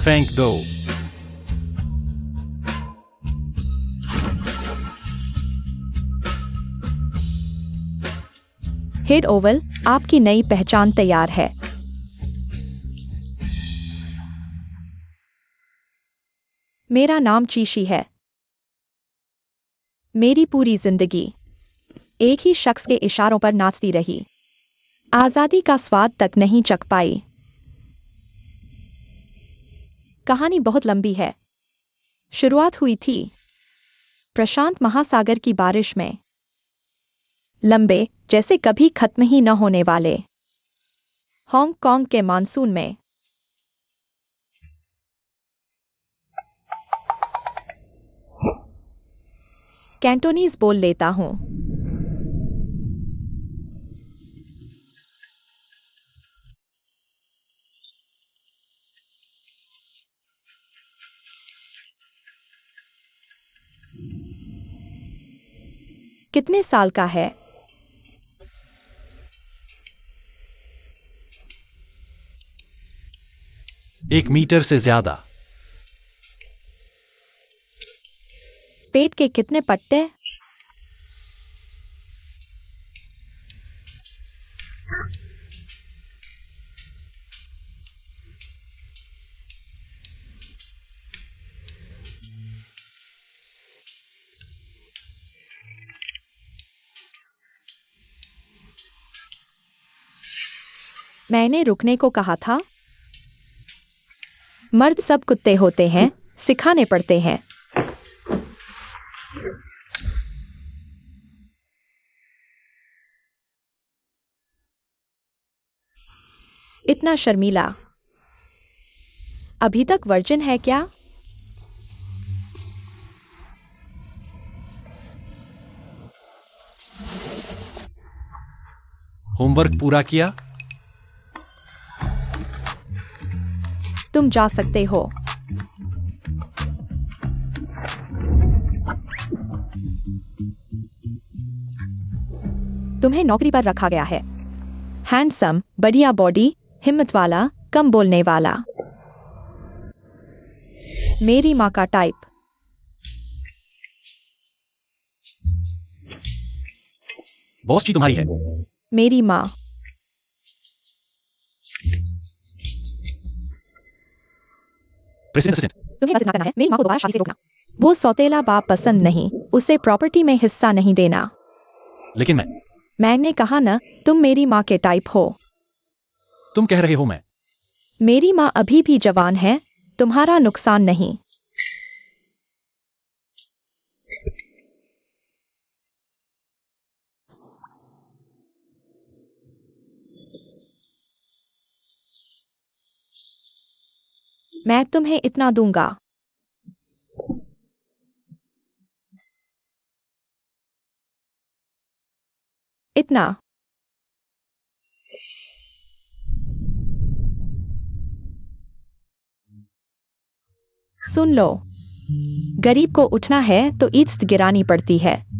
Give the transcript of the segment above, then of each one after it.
फेंक दो। Head Oval, आपकी नई पहचान तैयार है। मेरा नाम चीशी है। मेरी पूरी जिंदगी एक ही शख्स के इशारों पर नाचती रही। आजादी का स्वाद तक नहीं चख पाई। कहानी बहुत लंबी है। शुरुआत हुई थी प्रशांत महासागर की बारिश में, लंबे जैसे कभी खत्म ही न होने वाले हांगकांग के मानसून में। कैंटोनीज बोल लेता हूं। कितने साल का है? एक मीटर से ज्यादा। पेट के कितने पट्टे? मैंने रुकने को कहा था। मर्द सब कुत्ते होते हैं, सिखाने पड़ते हैं। इतना शर्मीला। अभी तक वर्जिन है क्या? होमवर्क पूरा किया? तुम जा सकते हो। तुम्हें नौकरी पर रखा गया है। हैंडसम, बढ़िया बॉडी, हिम्मत वाला, कम बोलने वाला। मेरी माँ का टाइप। बॉस जी तुम्हारी है। मेरी माँ। President assistant. तुम्हें बस इतना करना है, मेरी माँ को दोबारा शादी से रोकना। वो सौतेला बाप पसंद नहीं, उसे प्रॉपर्टी में हिस्सा नहीं देना। लेकिन मैंने कहा ना, तुम मेरी माँ के टाइप हो। तुम कह रहे हो मैं। मेरी माँ अभी भी जवान है, तुम्हारा नुकसान नहीं। मैं तुम्हें इतना दूंगा। इतना। सुन लो, गरीब को उठना है तो ईंट गिरानी पड़ती है।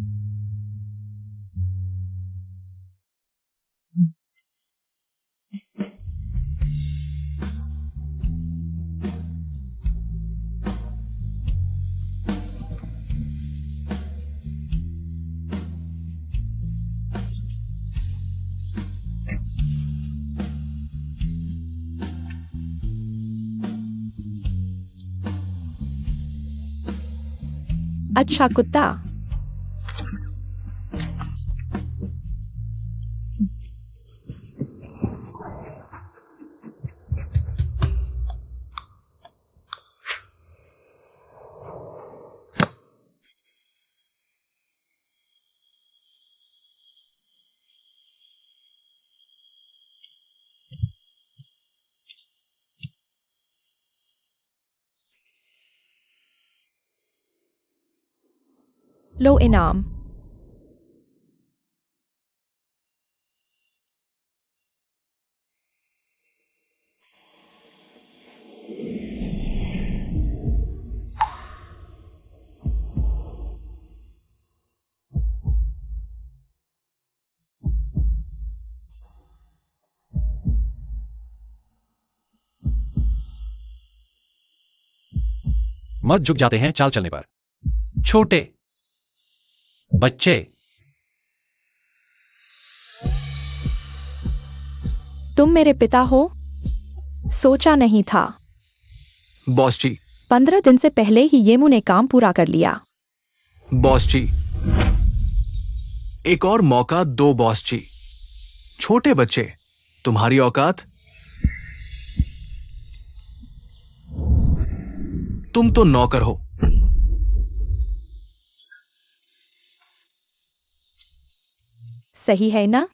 अच्छा कुत्ता। लो इनाम। मर्द झुक जाते हैं चाल चलने पर। छोटे बच्चे। तुम मेरे पिता हो? सोचा नहीं था। बॉस जी। 15 दिन से पहले ही येमू ने काम पूरा कर लिया। बॉस जी, एक और मौका दो बॉस जी। छोटे बच्चे, तुम्हारी औकात? तुम तो नौकर हो। सही है ना?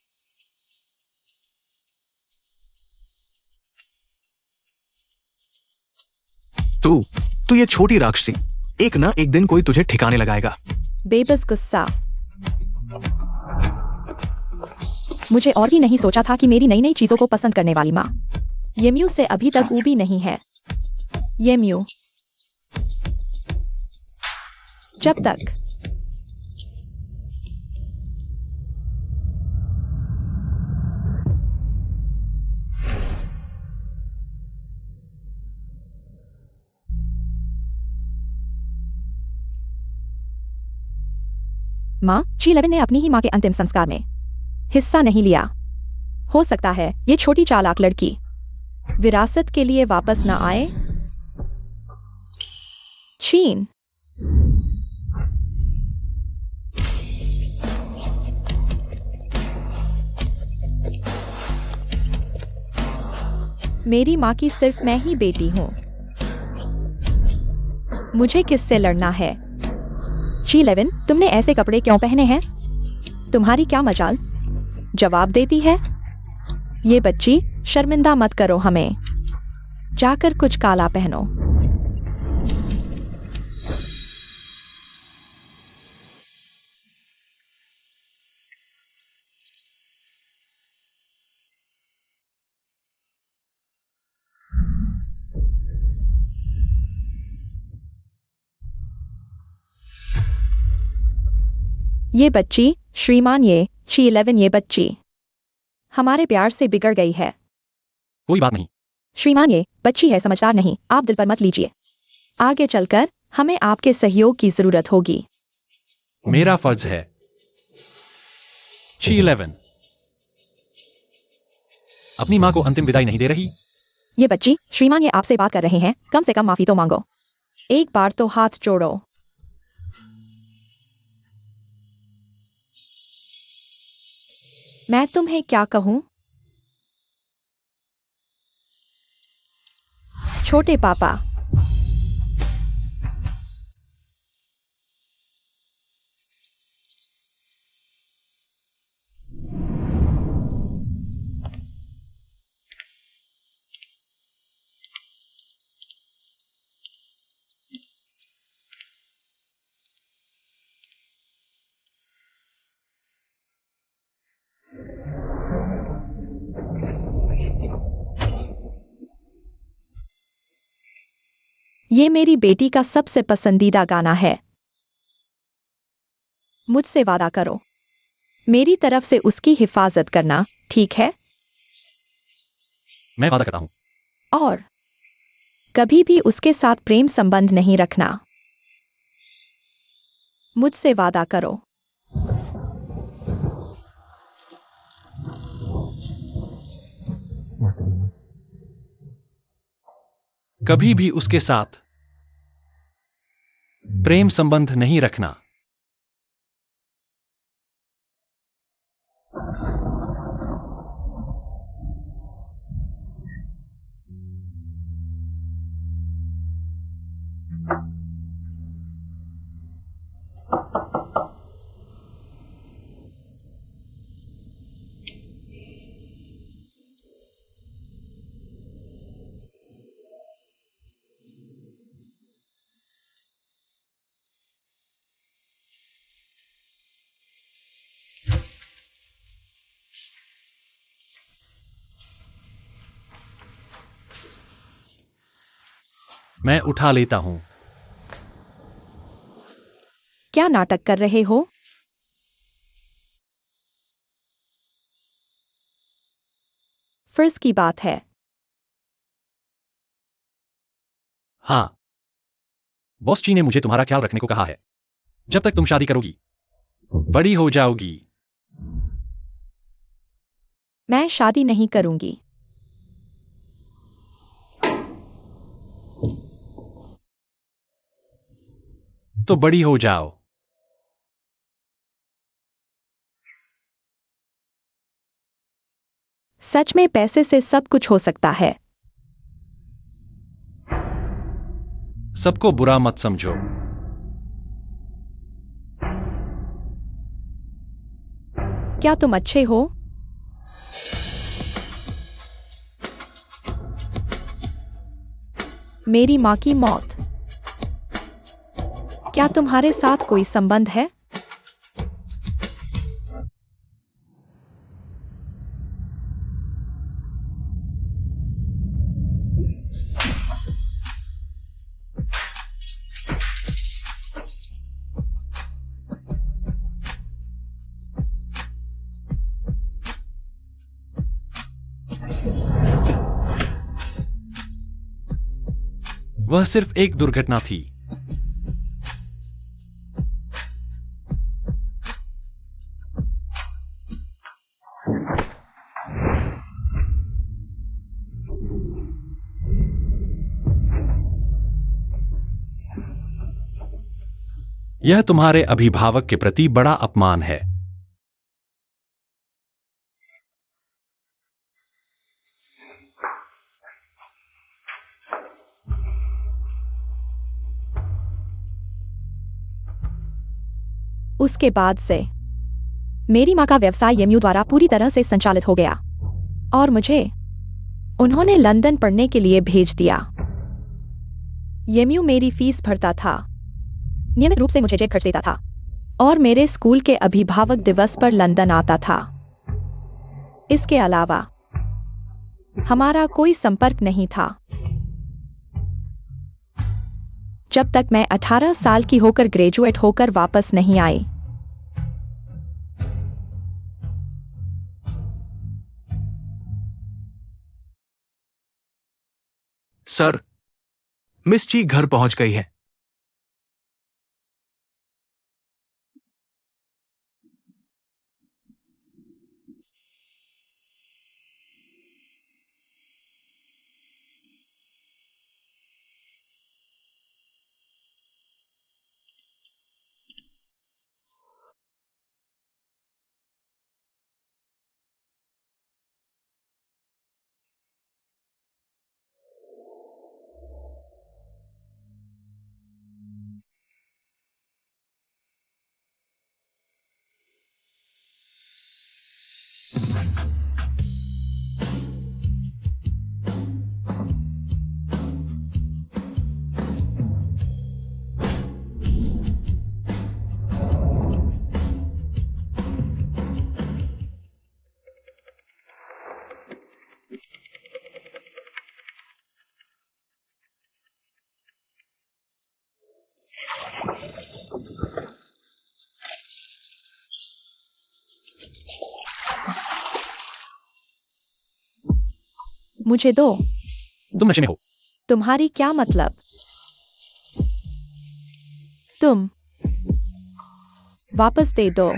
तू ये छोटी राक्षसी, एक ना एक दिन कोई तुझे ठिकाने लगाएगा। बेबस गुस्सा। मुझे और भी नहीं सोचा था कि मेरी नई नई चीजों को पसंद करने वाली माँ येम्यू से अभी तक ऊबी नहीं है। येम्यू, जब तक माँ G11 ने अपनी ही माँ के अंतिम संस्कार में हिस्सा नहीं लिया। हो सकता है ये छोटी चालाक लड़की विरासत के लिए वापस न आए। चीन। मेरी माँ की सिर्फ मैं ही बेटी हूँ। मुझे किससे लड़ना है? G11, तुमने ऐसे कपड़े क्यों पहने हैं? तुम्हारी क्या मजाल? जवाब देती है। ये बच्ची, शर्मिंदा मत करो हमें। जाकर कुछ काला पहनो। ये बच्ची, श्रीमान, ये G11, ये बच्ची हमारे प्यार से बिगड़ गई है। कोई बात नहीं। श्रीमान, ये बच्ची है, समझदार नहीं, आप दिल पर मत लीजिए। आगे चलकर हमें आपके सहयोग की जरूरत होगी। मेरा फर्ज है। G11 अपनी माँ को अंतिम विदाई नहीं दे रही। ये बच्ची, श्रीमान, ये आपसे बात कर रहे हैं, कम से कम माफी तो मांगो। एक बार तो हाथ जोड़ो। मैं तुम्हें क्या कहूं? छोटे पापा। ये मेरी बेटी का सबसे पसंदीदा गाना है। मुझसे वादा करो, मेरी तरफ से उसकी हिफाजत करना, ठीक है? मैं वादा करता हूँ। और कभी भी उसके साथ प्रेम संबंध नहीं रखना। मुझसे वादा करो। कभी भी उसके साथ प्रेम संबंध नहीं रखना। मैं उठा लेता हूँ। क्या नाटक कर रहे हो? फर्ज की बात है। हाँ, बॉस जी ने मुझे तुम्हारा ख्याल रखने को कहा है। जब तक तुम शादी करोगी, बड़ी हो जाओगी। मैं शादी नहीं करूंगी। तो बड़ी हो जाओ। सच में पैसे से सब कुछ हो सकता है। सबको बुरा मत समझो। क्या तुम अच्छे हो? मेरी मां की मौत। क्या तुम्हारे साथ कोई संबंध है? वह सिर्फ एक दुर्घटना थी। यह तुम्हारे अभिभावक के प्रति बड़ा अपमान है। उसके बाद से मेरी मां का व्यवसाय येम्यू द्वारा पूरी तरह से संचालित हो गया और मुझे उन्होंने लंदन पढ़ने के लिए भेज दिया। येम्यू मेरी फीस भरता था, नियमित रूप से मुझे जेब खर्च देता था और मेरे स्कूल के अभिभावक दिवस पर लंदन आता था। इसके अलावा हमारा कोई संपर्क नहीं था जब तक मैं 18 साल की होकर ग्रेजुएट होकर वापस नहीं आई। सर, मिस ची घर पहुंच गई है। मुझे दो। तुम नशे में हो। तुम्हारी क्या मतलब? तुम वापस दे दो।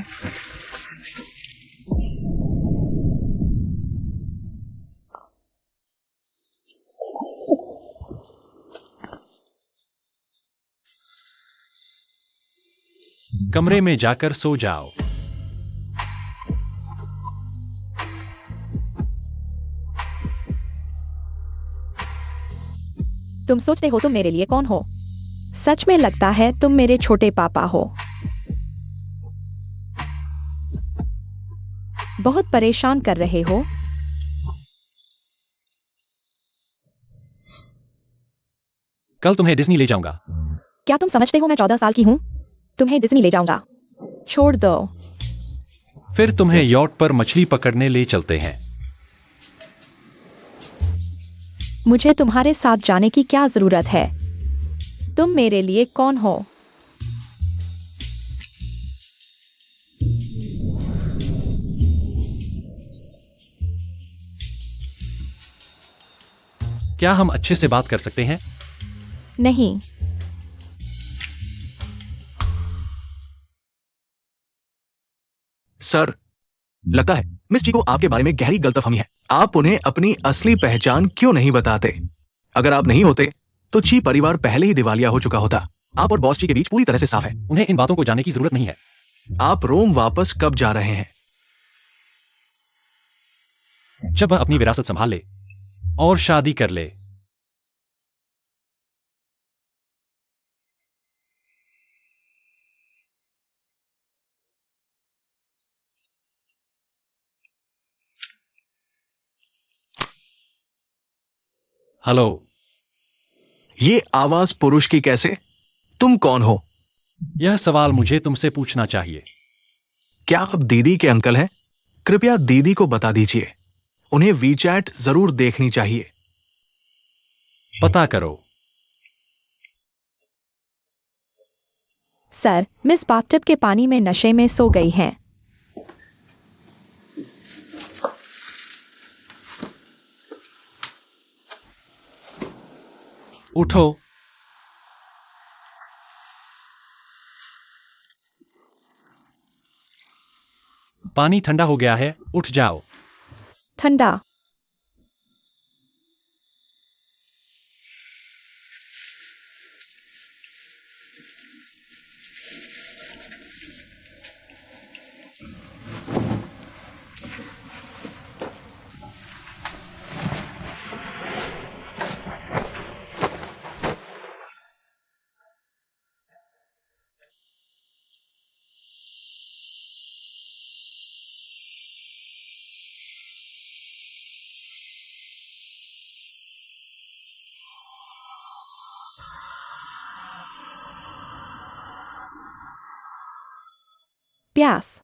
कमरे में जाकर सो जाओ। तुम सोचते हो तुम मेरे लिए कौन हो? सच में लगता है तुम मेरे छोटे पापा हो। बहुत परेशान कर रहे हो। कल तुम्हें डिज्नी ले जाऊंगा। क्या तुम समझते हो मैं 14 साल की हूं? तुम्हें डिज्नी ले जाऊंगा। छोड़ दो। फिर तुम्हें यॉट पर मछली पकड़ने ले चलते हैं। मुझे तुम्हारे साथ जाने की क्या जरूरत है? तुम मेरे लिए कौन हो? क्या हम अच्छे से बात कर सकते हैं? नहीं। सर, लगता है मिस ची को आपके बारे में गहरी गलतफहमी है। आप उन्हें अपनी असली पहचान क्यों नहीं बताते? अगर आप नहीं होते तो ची परिवार पहले ही दिवालिया हो चुका होता। आप और बॉस ची के बीच पूरी तरह से साफ है। उन्हें इन बातों को जानने की जरूरत नहीं है। आप रोम वापस कब जा रहे हैं? जब वह अपनी विरासत संभाल ले और शादी कर ले। हेलो। ये आवाज पुरुष की कैसे? तुम कौन हो? यह सवाल मुझे तुमसे पूछना चाहिए। क्या आप दीदी के अंकल हैं? कृपया दीदी को बता दीजिए। उन्हें वीचैट जरूर देखनी चाहिए। पता करो। सर, मिस बाथटब के पानी में नशे में सो गई हैं। उठो। पानी ठंडा हो गया है, उठ जाओ। ठंडा? प्यास?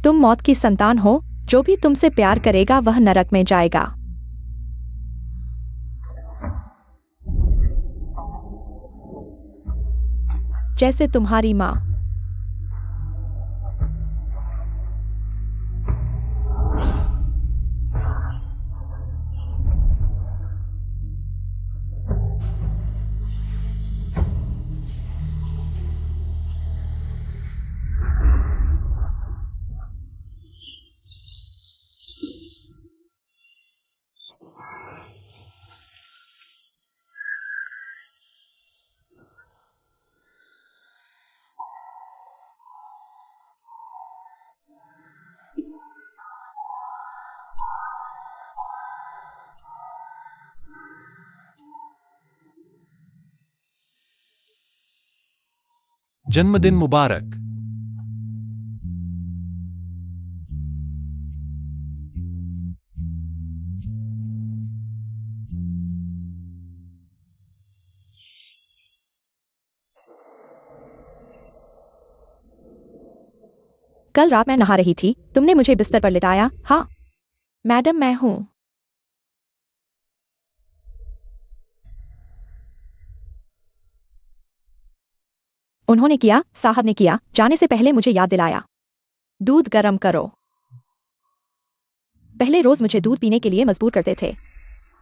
तुम मौत की संतान हो। जो भी तुमसे प्यार करेगा वह नरक में जाएगा। जैसे तुम्हारी माँ। जन्मदिन मुबारक। कल रात मैं नहा रही थी, तुमने मुझे बिस्तर पर लिटाया। हाँ मैडम, मैं हूं। उन्होंने किया, साहब ने किया। जाने से पहले मुझे याद दिलाया। दूध गर्म करो। पहले रोज मुझे दूध पीने के लिए मजबूर करते थे।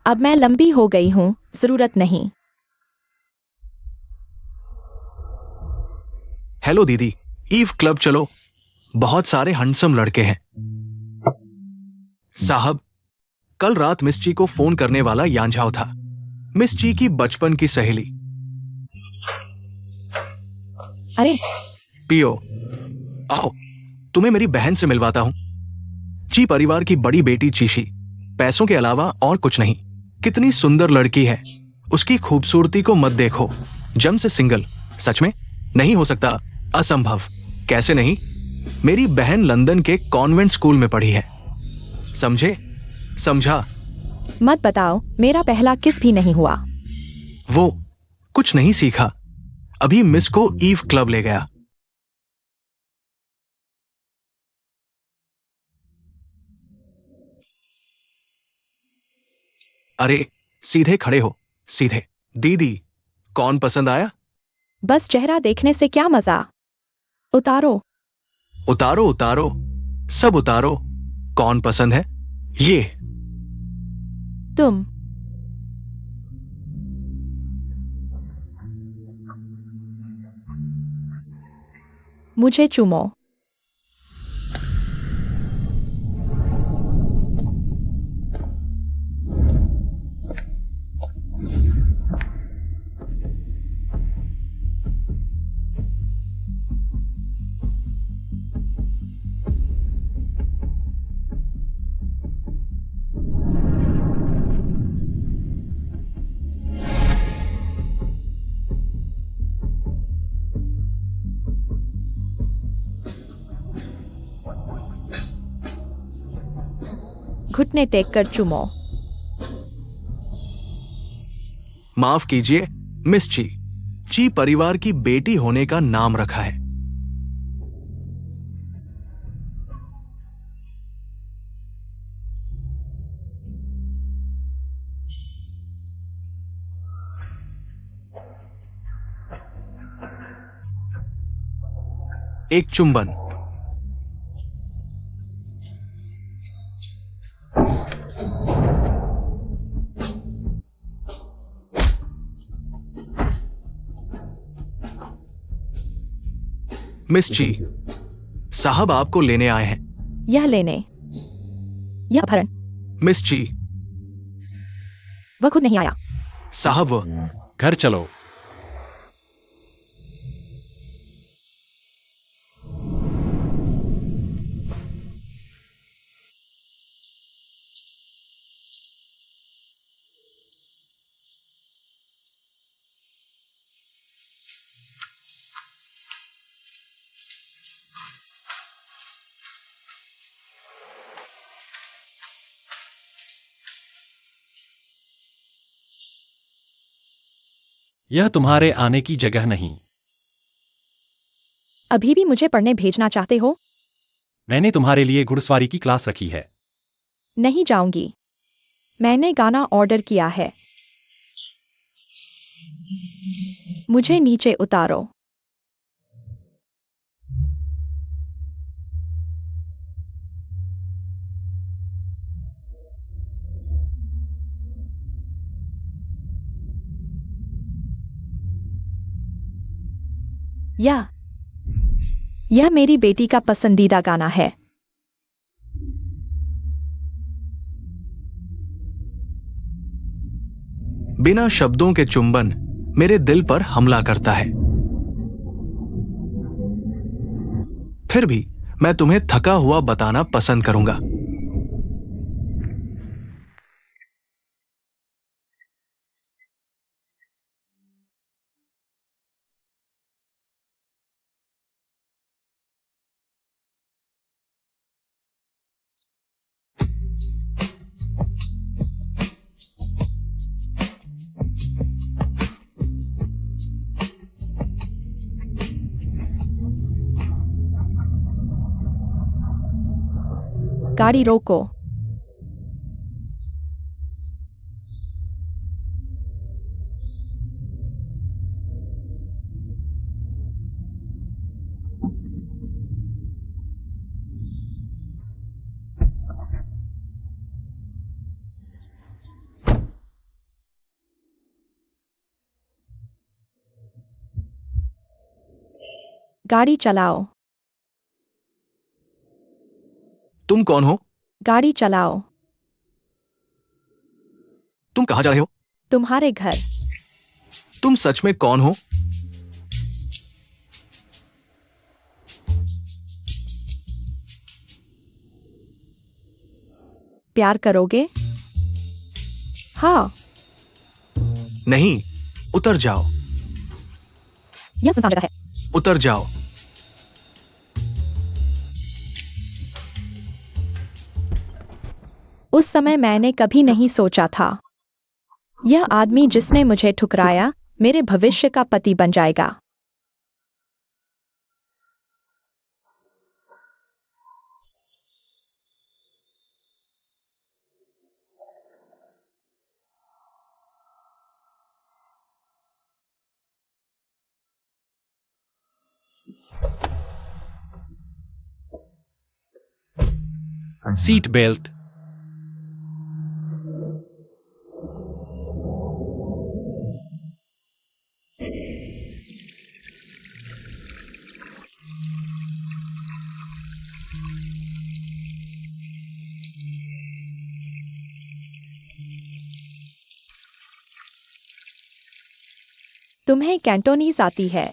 अब मैं लंबी हो गई हूं, जरूरत नहीं। हेलो दीदी, ईव क्लब चलो। बहुत सारे हंडसम लड़के हैं। साहब, कल रात मिस ची को फोन करने वाला यांझाओ था, मिस ची की बचपन की सहेली। अरे पियो, आओ तुम्हें मेरी बहन से मिलवाता हूं। ची परिवार की बड़ी बेटी चीशी, पैसों के अलावा और कुछ नहीं। कितनी सुंदर लड़की है, उसकी खूबसूरती को मत देखो। जम से सिंगल, सच में नहीं हो सकता, असंभव। कैसे नहीं? मेरी बहन लंदन के कॉन्वेंट स्कूल में पढ़ी है, समझे? समझा? मत बताओ, मेरा पहला किस भी नहीं हुआ। वो कुछ नहीं सीखा, अभी मिस को ईव क्लब ले गया। अरे सीधे खड़े हो, सीधे। दीदी, कौन पसंद आया? बस चेहरा देखने से क्या मजा। उतारो। उतारो उतारो, सब उतारो। कौन पसंद है? ये। तुम। मुझे चूमो। घुटने टेक कर चूमो। माफ कीजिए मिस ची, ची परिवार की बेटी होने का नाम रखा है। एक चुंबन। मिस ची, साहब आपको लेने आए हैं। यह लेने, यह अपहरण। मिस ची, वह खुद नहीं आया। साहब वो। घर चलो। यह तुम्हारे आने की जगह नहीं। अभी भी मुझे पढ़ने भेजना चाहते हो? मैंने तुम्हारे लिए घुड़सवारी की क्लास रखी है। नहीं जाऊंगी। मैंने गाना ऑर्डर किया है। मुझे नीचे उतारो। यह मेरी बेटी का पसंदीदा गाना है। बिना शब्दों के चुंबन मेरे दिल पर हमला करता है। फिर भी मैं तुम्हें थका हुआ बताना पसंद करूंगा। गाड़ी रोको। गाड़ी चलाओ। तुम कौन हो? गाड़ी चलाओ। तुम कहां जा रहे हो? तुम्हारे घर। तुम सच में कौन हो? प्यार करोगे? हाँ, नहीं, उतर जाओ। यह सुनसान जगह है। उतर जाओ। उस समय मैंने कभी नहीं सोचा था यह आदमी जिसने मुझे ठुकराया मेरे भविष्य का पति बन जाएगा। Seat belt. तुम्हें कैंटोनीज आती है?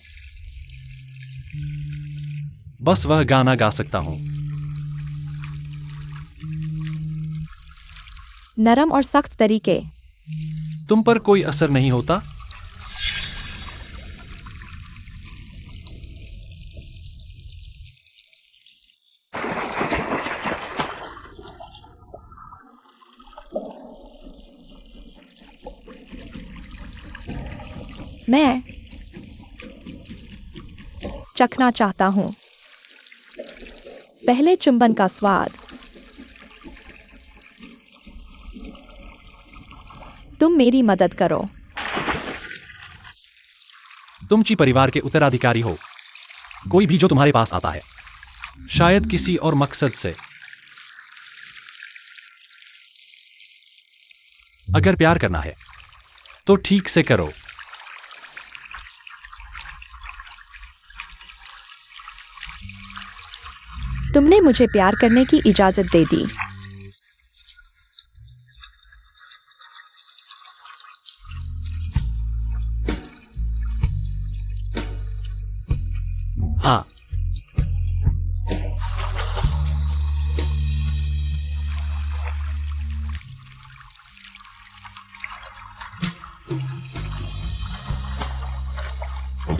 बस वह गाना गा सकता हूं। नरम और सख्त तरीके। तुम पर कोई असर नहीं होता? मैं चखना चाहता हूं पहले चुंबन का स्वाद। तुम मेरी मदद करो। तुम ची परिवार के उत्तराधिकारी हो। कोई भी जो तुम्हारे पास आता है शायद किसी और मकसद से। अगर प्यार करना है तो ठीक से करो। तुमने मुझे प्यार करने की इजाजत दे दी। हाँ,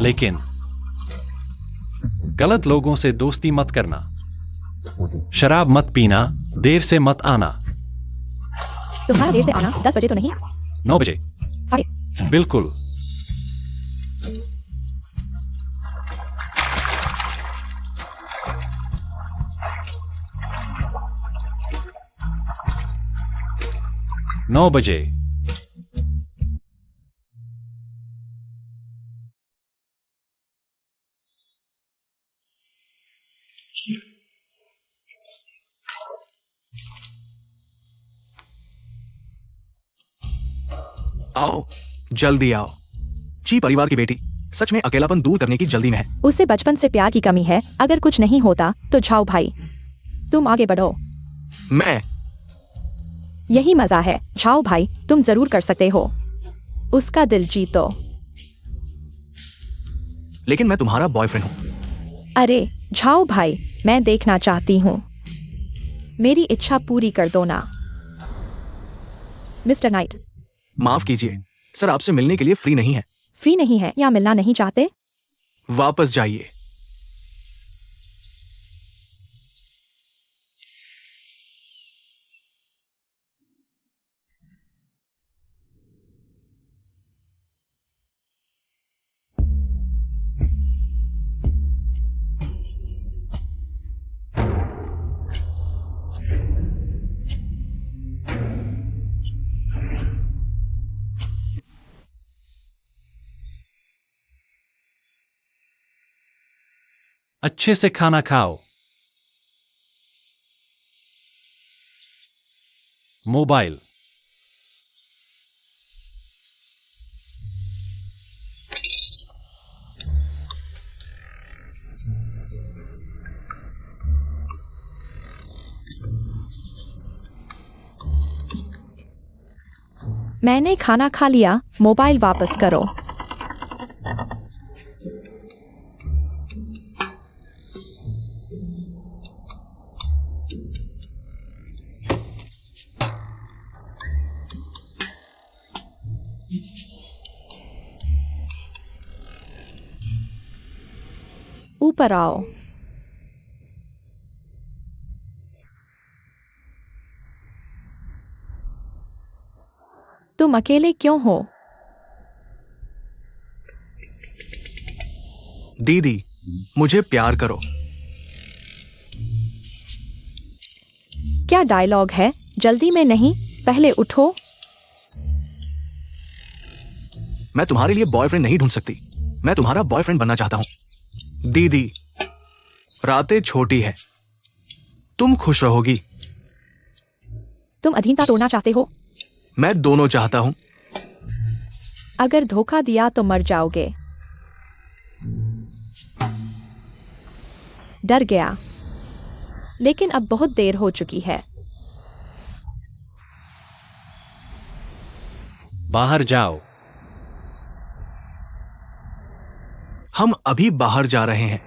लेकिन गलत लोगों से दोस्ती मत करना। शराब मत पीना, देर से मत आना। तुम्हारा देर से आना 10 बजे तो नहीं? 9 बजे। साढ़े। बिल्कुल। नौ बजे। आओ, जल्दी आओ। ची परिवार की बेटी सच में अकेलापन दूर करने की जल्दी में है। उसे बचपन से प्यार की कमी है। अगर कुछ नहीं होता तो झाओ भाई, तुम आगे बढ़ो। मैं यही मजा है। झाओ भाई, तुम जरूर कर सकते हो। उसका दिल जीतो। लेकिन मैं तुम्हारा बॉयफ्रेंड हूं। अरे झाओ भाई, मैं देखना चाहती हूँ। मेरी इच्छा पूरी कर दो ना मिस्टर नाइट। माफ कीजिए सर, आपसे मिलने के लिए फ्री नहीं है। फ्री नहीं है या मिलना नहीं चाहते? वापस जाइए। अच्छे से खाना खाओ। मोबाइल। मैंने खाना खा लिया, मोबाइल वापस करो। ऊपर आओ। तुम अकेले क्यों हो? दीदी, मुझे प्यार करो। क्या डायलॉग है? जल्दी में नहीं, पहले उठो। मैं तुम्हारे लिए बॉयफ्रेंड नहीं ढूंढ सकती। मैं तुम्हारा बॉयफ्रेंड बनना चाहता हूं। दीदी, रातें छोटी है, तुम खुश रहोगी। तुम अधीनता तोड़ना चाहते हो? मैं दोनों चाहता हूं। अगर धोखा दिया तो मर जाओगे। डर गया, लेकिन अब बहुत देर हो चुकी है। बाहर जाओ। हम अभी बाहर जा रहे हैं।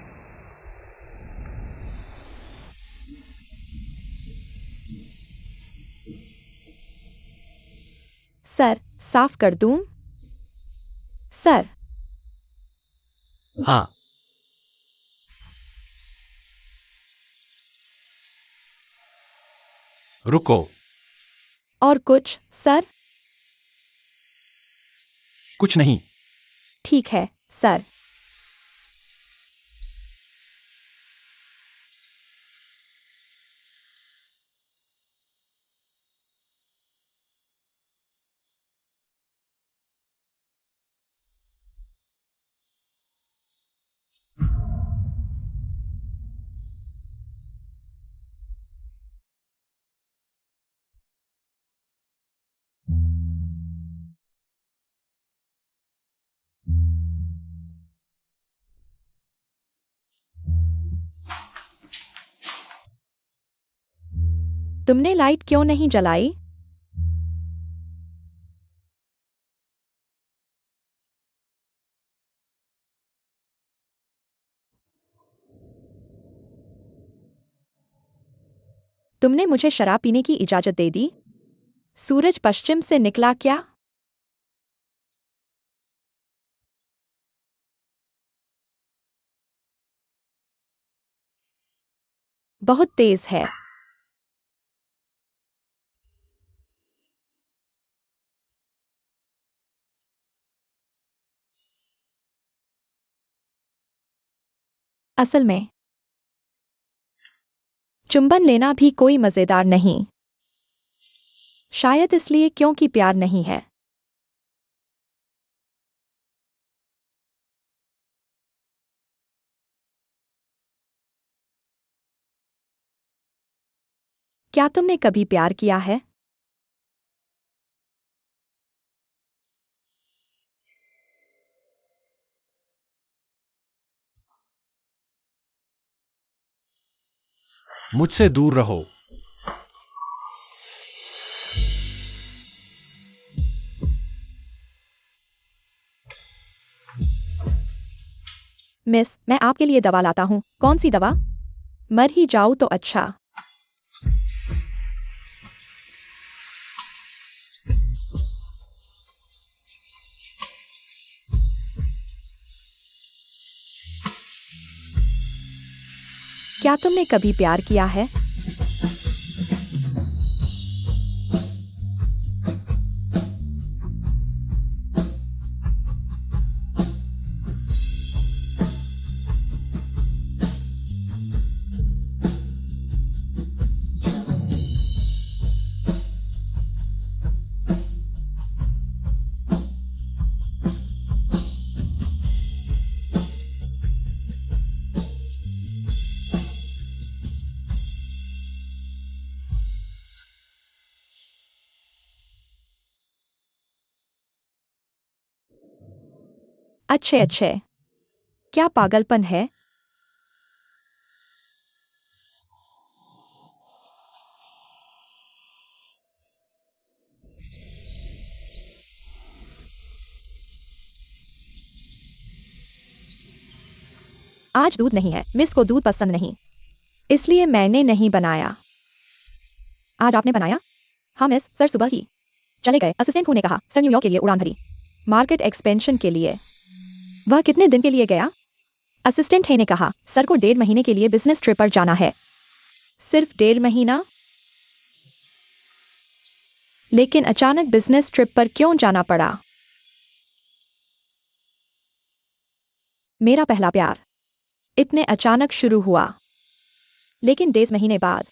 सर, साफ कर दूं? सर, हाँ। रुको। और कुछ, सर? कुछ नहीं। ठीक है, सर। तुमने लाइट क्यों नहीं जलाई? तुमने मुझे शराब पीने की इजाजत दे दी? सूरज पश्चिम से निकला क्या? बहुत तेज है। असल में चुंबन लेना भी कोई मजेदार नहीं। शायद इसलिए क्योंकि प्यार नहीं है। क्या तुमने कभी प्यार किया है? मुझसे दूर रहो। मिस, मैं आपके लिए दवा लाता हूँ। कौन सी दवा? मर ही जाऊँ तो अच्छा। क्या तुमने कभी प्यार किया है? अच्छे अच्छे। क्या पागलपन है? आज दूध नहीं है। मिस को दूध पसंद नहीं, इसलिए मैंने नहीं बनाया। आज आपने बनाया? हाँ मिस, सर सुबह ही चले गए। असिस्टेंट ने कहा सर न्यूयॉर्क के लिए उड़ान भरी, मार्केट एक्सपेंशन के लिए। वह कितने दिन के लिए गया? असिस्टेंट है ने कहा, सर को 1.5 महीने के लिए बिजनेस ट्रिप पर जाना है। सिर्फ 1.5 महीना? लेकिन अचानक बिजनेस ट्रिप पर क्यों जाना पड़ा? मेरा पहला प्यार इतने अचानक शुरू हुआ, लेकिन 1.5 महीने बाद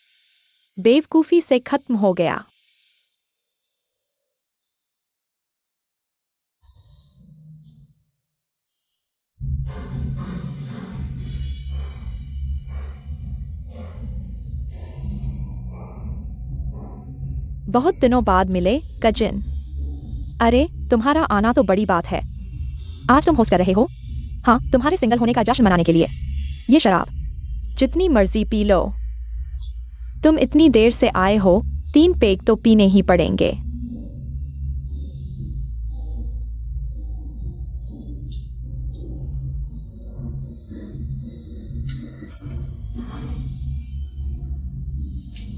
बेवकूफी से खत्म हो गया। बहुत दिनों बाद मिले कजिन। अरे, तुम्हारा आना तो बड़ी बात है। आज तुम होस्ट कर रहे हो? हाँ, तुम्हारे सिंगल होने का जश्न मनाने के लिए। ये शराब जितनी मर्जी पी लो। तुम इतनी देर से आए हो, 3 पेग तो पीने ही पड़ेंगे।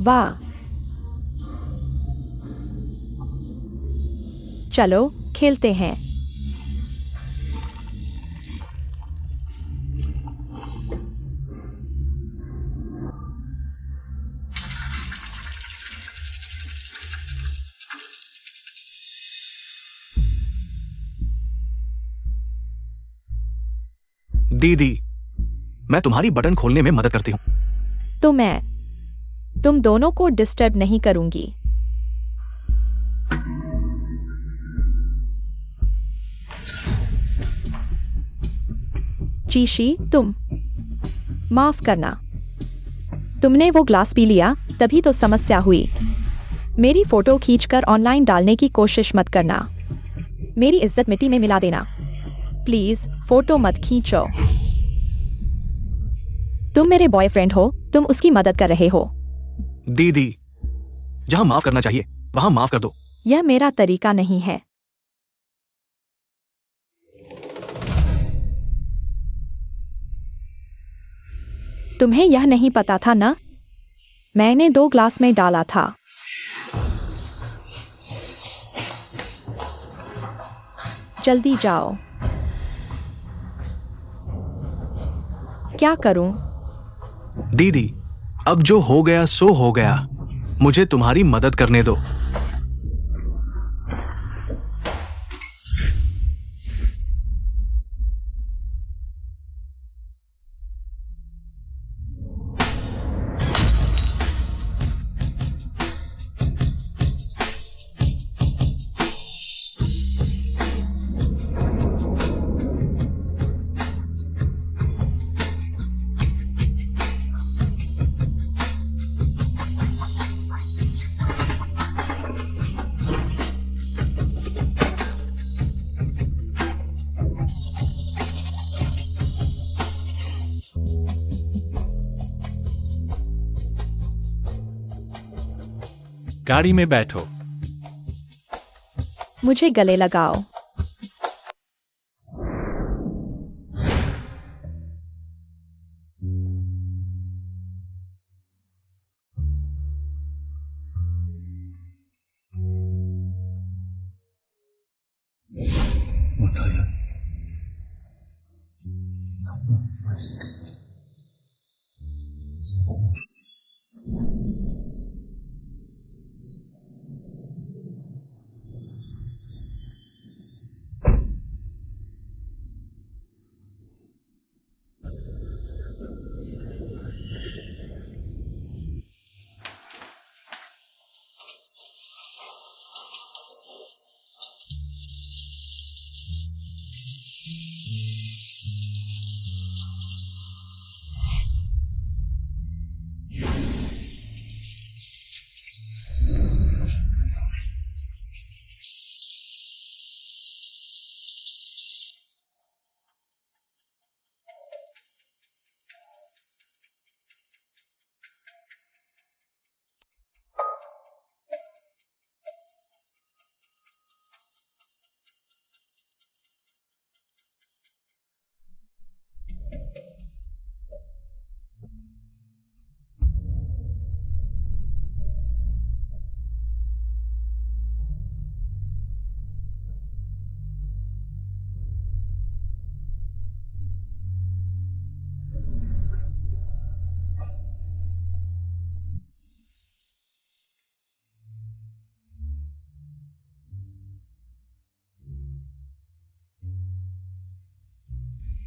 वाह, चलो खेलते हैं। दीदी, मैं तुम्हारी बटन खोलने में मदद करती हूँ। तो मैं तुम दोनों को डिस्टर्ब नहीं करूंगी। चीशी, तुम माफ करना। तुमने वो ग्लास पी लिया, तभी तो समस्या हुई। मेरी फोटो खींचकर ऑनलाइन डालने की कोशिश मत करना। मेरी इज्जत मिट्टी में मिला देना। प्लीज फोटो मत खींचो। तुम मेरे बॉयफ्रेंड हो, तुम उसकी मदद कर रहे हो। दीदी, जहां माफ करना चाहिए वहां माफ कर दो। यह मेरा तरीका नहीं है। तुम्हें यह नहीं पता था ना? मैंने 2 ग्लास में डाला था। जल्दी जाओ। क्या करूं? दीदी, अब जो हो गया सो हो गया। मुझे तुम्हारी मदद करने दो। गाड़ी में बैठो। मुझे गले लगाओ।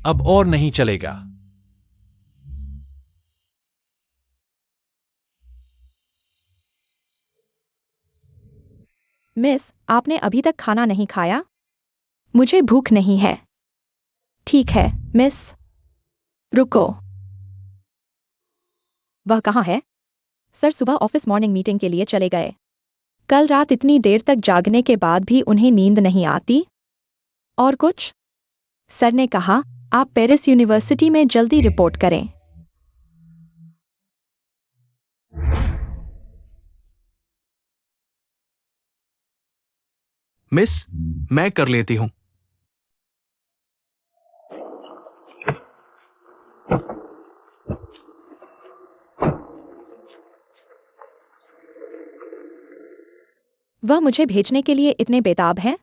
अब और नहीं चलेगा। मिस, आपने अभी तक खाना नहीं खाया? मुझे भूख नहीं है। ठीक है, मिस। रुको। वह कहाँ है? सर सुबह ऑफिस मॉर्निंग मीटिंग के लिए चले गए। कल रात इतनी देर तक जागने के बाद भी उन्हें नींद नहीं आती। और कुछ? सर ने कहा, आप पेरिस यूनिवर्सिटी में जल्दी रिपोर्ट करें। मिस, मैं कर लेती हूं। वह मुझे भेजने के लिए इतने बेताब हैं?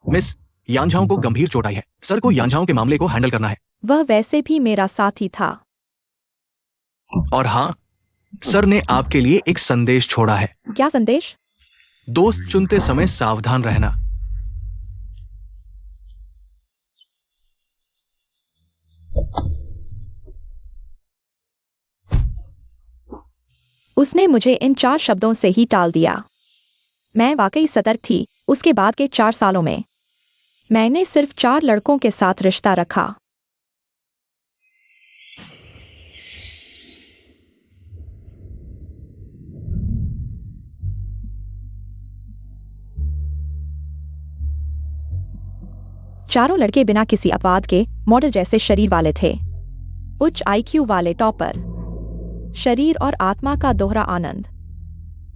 मिस, यानझाओ को गंभीर चोट आई है। सर को यानझाओ के मामले को हैंडल करना है। वह वैसे भी मेरा साथी था। और हाँ, सर ने आपके लिए एक संदेश छोड़ा है। क्या संदेश? दोस्त चुनते समय सावधान रहना। उसने मुझे इन 4 शब्दों से ही टाल दिया। मैं वाकई सतर्क थी। उसके बाद के 4 सालों में मैंने सिर्फ 4 लड़कों के साथ रिश्ता रखा। चारों लड़के बिना किसी अपवाद के मॉडल जैसे शरीर वाले थे। उच्च आईक्यू वाले टॉपर। शरीर और आत्मा का दोहरा आनंद।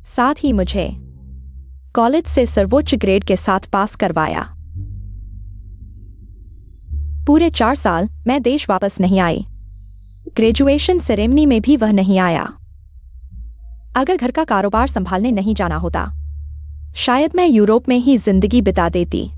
साथ ही मुझे कॉलेज से सर्वोच्च ग्रेड के साथ पास करवाया। पूरे 4 साल मैं देश वापस नहीं आई। ग्रेजुएशन सेरेमनी में भी वह नहीं आया। अगर घर का कारोबार संभालने नहीं जाना होता, शायद मैं यूरोप में ही जिंदगी बिता देती।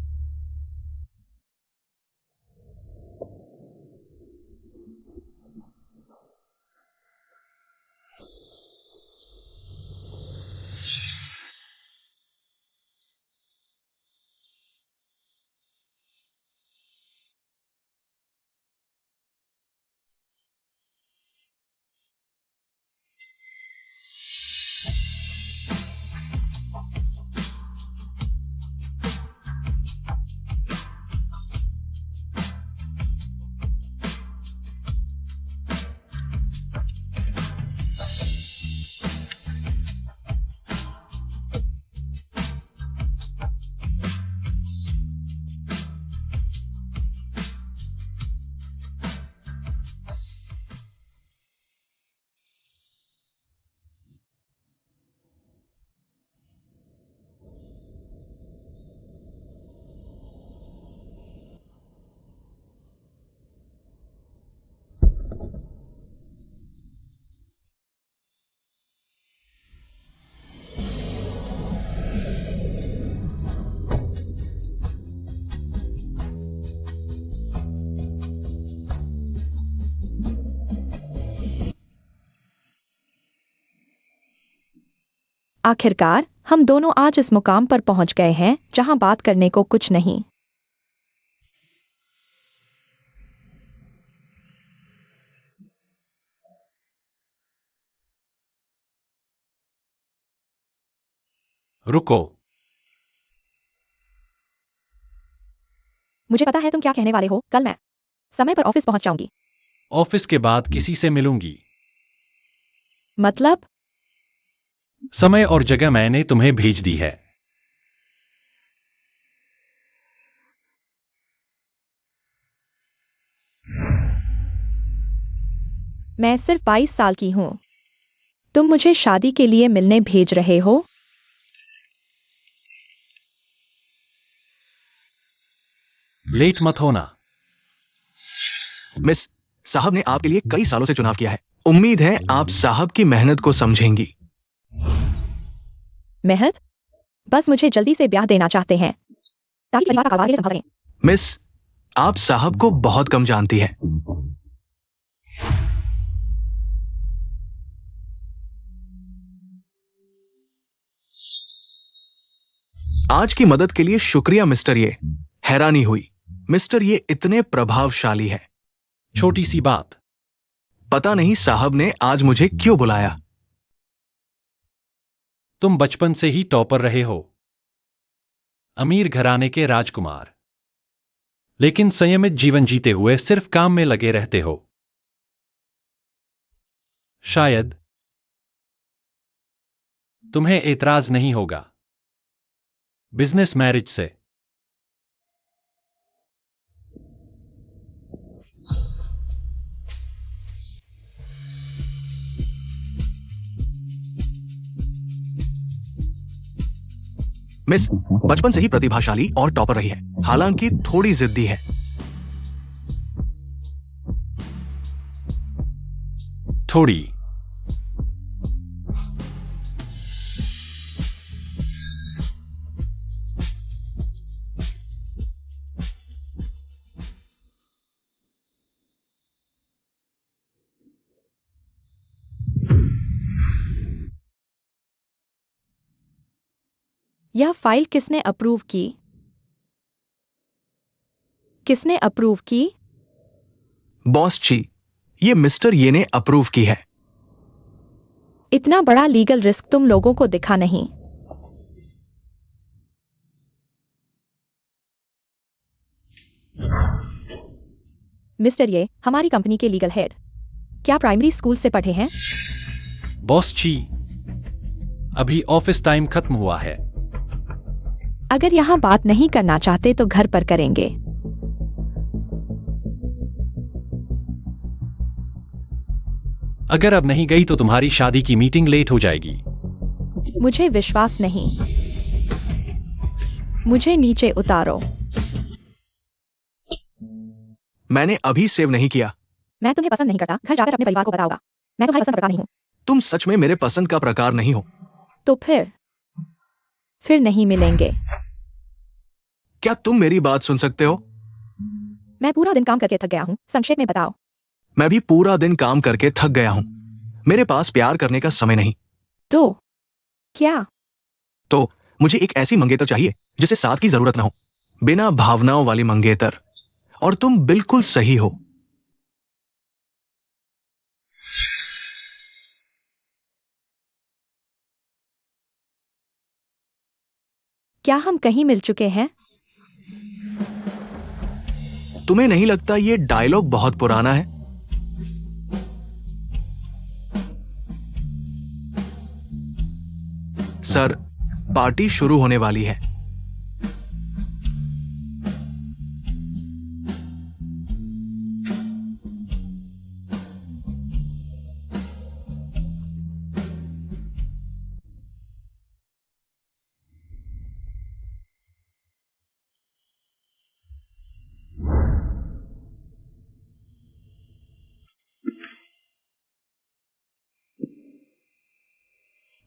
आखिरकार हम दोनों आज इस मुकाम पर पहुंच गए हैं जहां बात करने को कुछ नहीं। रुको। मुझे पता है तुम क्या कहने वाले हो। कल मैं समय पर ऑफिस पहुंच जाऊंगी। ऑफिस के बाद किसी से मिलूंगी। मतलब? समय और जगह मैंने तुम्हें भेज दी है। मैं सिर्फ 22 साल की हूं। तुम मुझे शादी के लिए मिलने भेज रहे हो? लेट मत होना। मिस, साहब ने आपके लिए कई सालों से चुनाव किया है। उम्मीद है आप साहब की मेहनत को समझेंगी। मेहनत? बस मुझे जल्दी से ब्याह देना चाहते हैं ताकि परिवार का कारोबार के लिए संभाल सकें। मिस, आप साहब को बहुत कम जानती हैं। आज की मदद के लिए शुक्रिया मिस्टर ये। हैरानी हुई। मिस्टर ये इतने प्रभावशाली है। छोटी सी बात। पता नहीं साहब ने आज मुझे क्यों बुलाया। तुम बचपन से ही टॉपर रहे हो, अमीर घराने के राजकुमार, लेकिन संयमित जीवन जीते हुए सिर्फ काम में लगे रहते हो। शायद तुम्हें एतराज नहीं होगा बिजनेस मैरिज से। मिस बचपन से ही प्रतिभाशाली और टॉपर रही है, हालांकि थोड़ी जिद्दी है। थोड़ी। यह फाइल किसने अप्रूव की? किसने अप्रूव की? बॉस जी, ये मिस्टर ये ने अप्रूव की है। इतना बड़ा लीगल रिस्क तुम लोगों को दिखा नहीं। मिस्टर ये हमारी कंपनी के लीगल हेड, क्या प्राइमरी स्कूल से पढ़े हैं? बॉस जी, अभी ऑफिस टाइम खत्म हुआ है। अगर यहाँ बात नहीं करना चाहते तो घर पर करेंगे। अगर अब नहीं गई तो तुम्हारी शादी की मीटिंग लेट हो जाएगी। मुझे विश्वास नहीं। मुझे नीचे उतारो। मैंने अभी सेव नहीं किया। मैं तुम्हें पसंद नहीं करता, घर जाकर अपने परिवार को बताऊंगा। मैं तुम्हारी पसंद का प्रकार नहीं हूँ। तुम सच में मेरे पसंद का प्रकार नहीं हो। तो फिर नहीं मिलेंगे। क्या तुम मेरी बात सुन सकते हो? मैं पूरा दिन काम करके थक गया हूँ, संक्षेप में बताओ। मैं भी पूरा दिन काम करके थक गया हूं। मेरे पास प्यार करने का समय नहीं। तो क्या? तो मुझे एक ऐसी मंगेतर चाहिए जिसे साथ की जरूरत ना हो, बिना भावनाओं वाली मंगेतर। और तुम बिल्कुल सही हो। क्या हम कहीं मिल चुके हैं? तुम्हें नहीं लगता ये डायलॉग बहुत पुराना है? सर, पार्टी शुरू होने वाली है।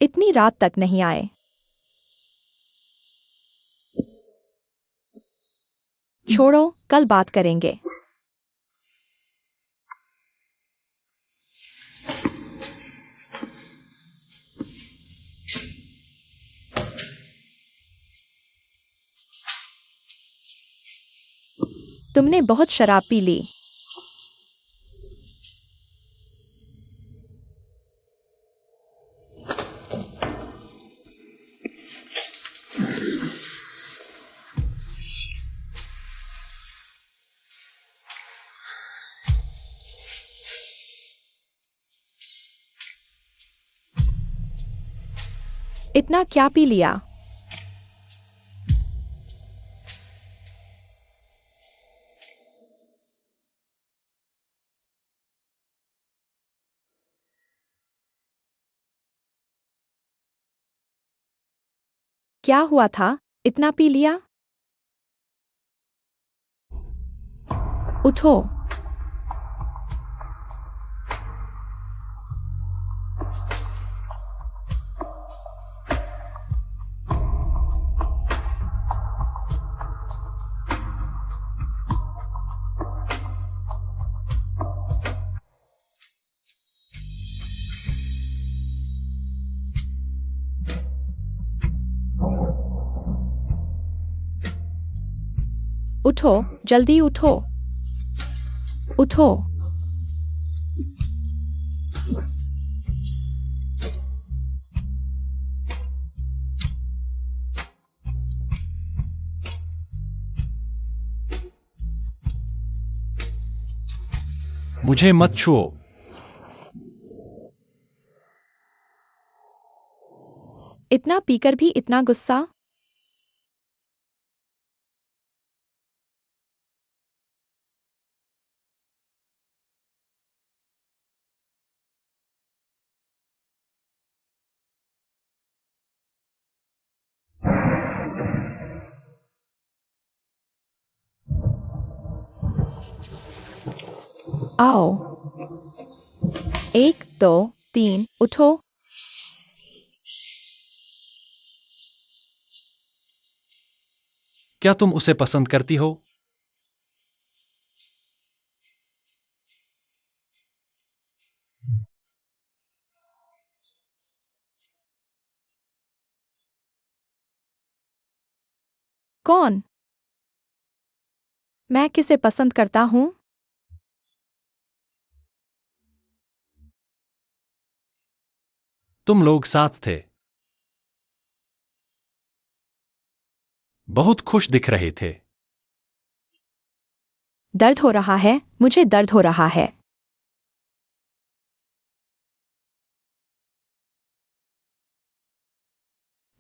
इतनी रात तक नहीं आए। छोड़ो, कल बात करेंगे। तुमने बहुत शराब पी ली। इतना क्या पी लिया? क्या हुआ था? इतना पी लिया? उठो। उठो, जल्दी उठो। उठो। मुझे मत छुओ। इतना पीकर भी इतना गुस्सा? आओ, 1 2 3 उठो। क्या तुम उसे पसंद करती हो? कौन? मैं किसे पसंद करता हूं? तुम लोग साथ थे, बहुत खुश दिख रहे थे। दर्द हो रहा है, मुझे दर्द हो रहा है।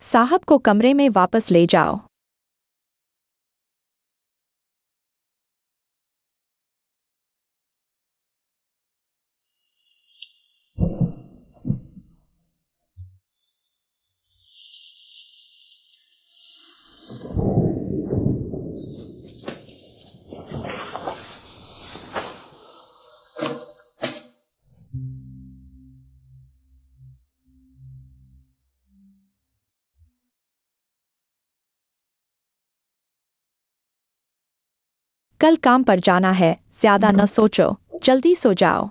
साहब को कमरे में वापस ले जाओ। कल काम पर जाना है, ज्यादा न सोचो, जल्दी सो जाओ।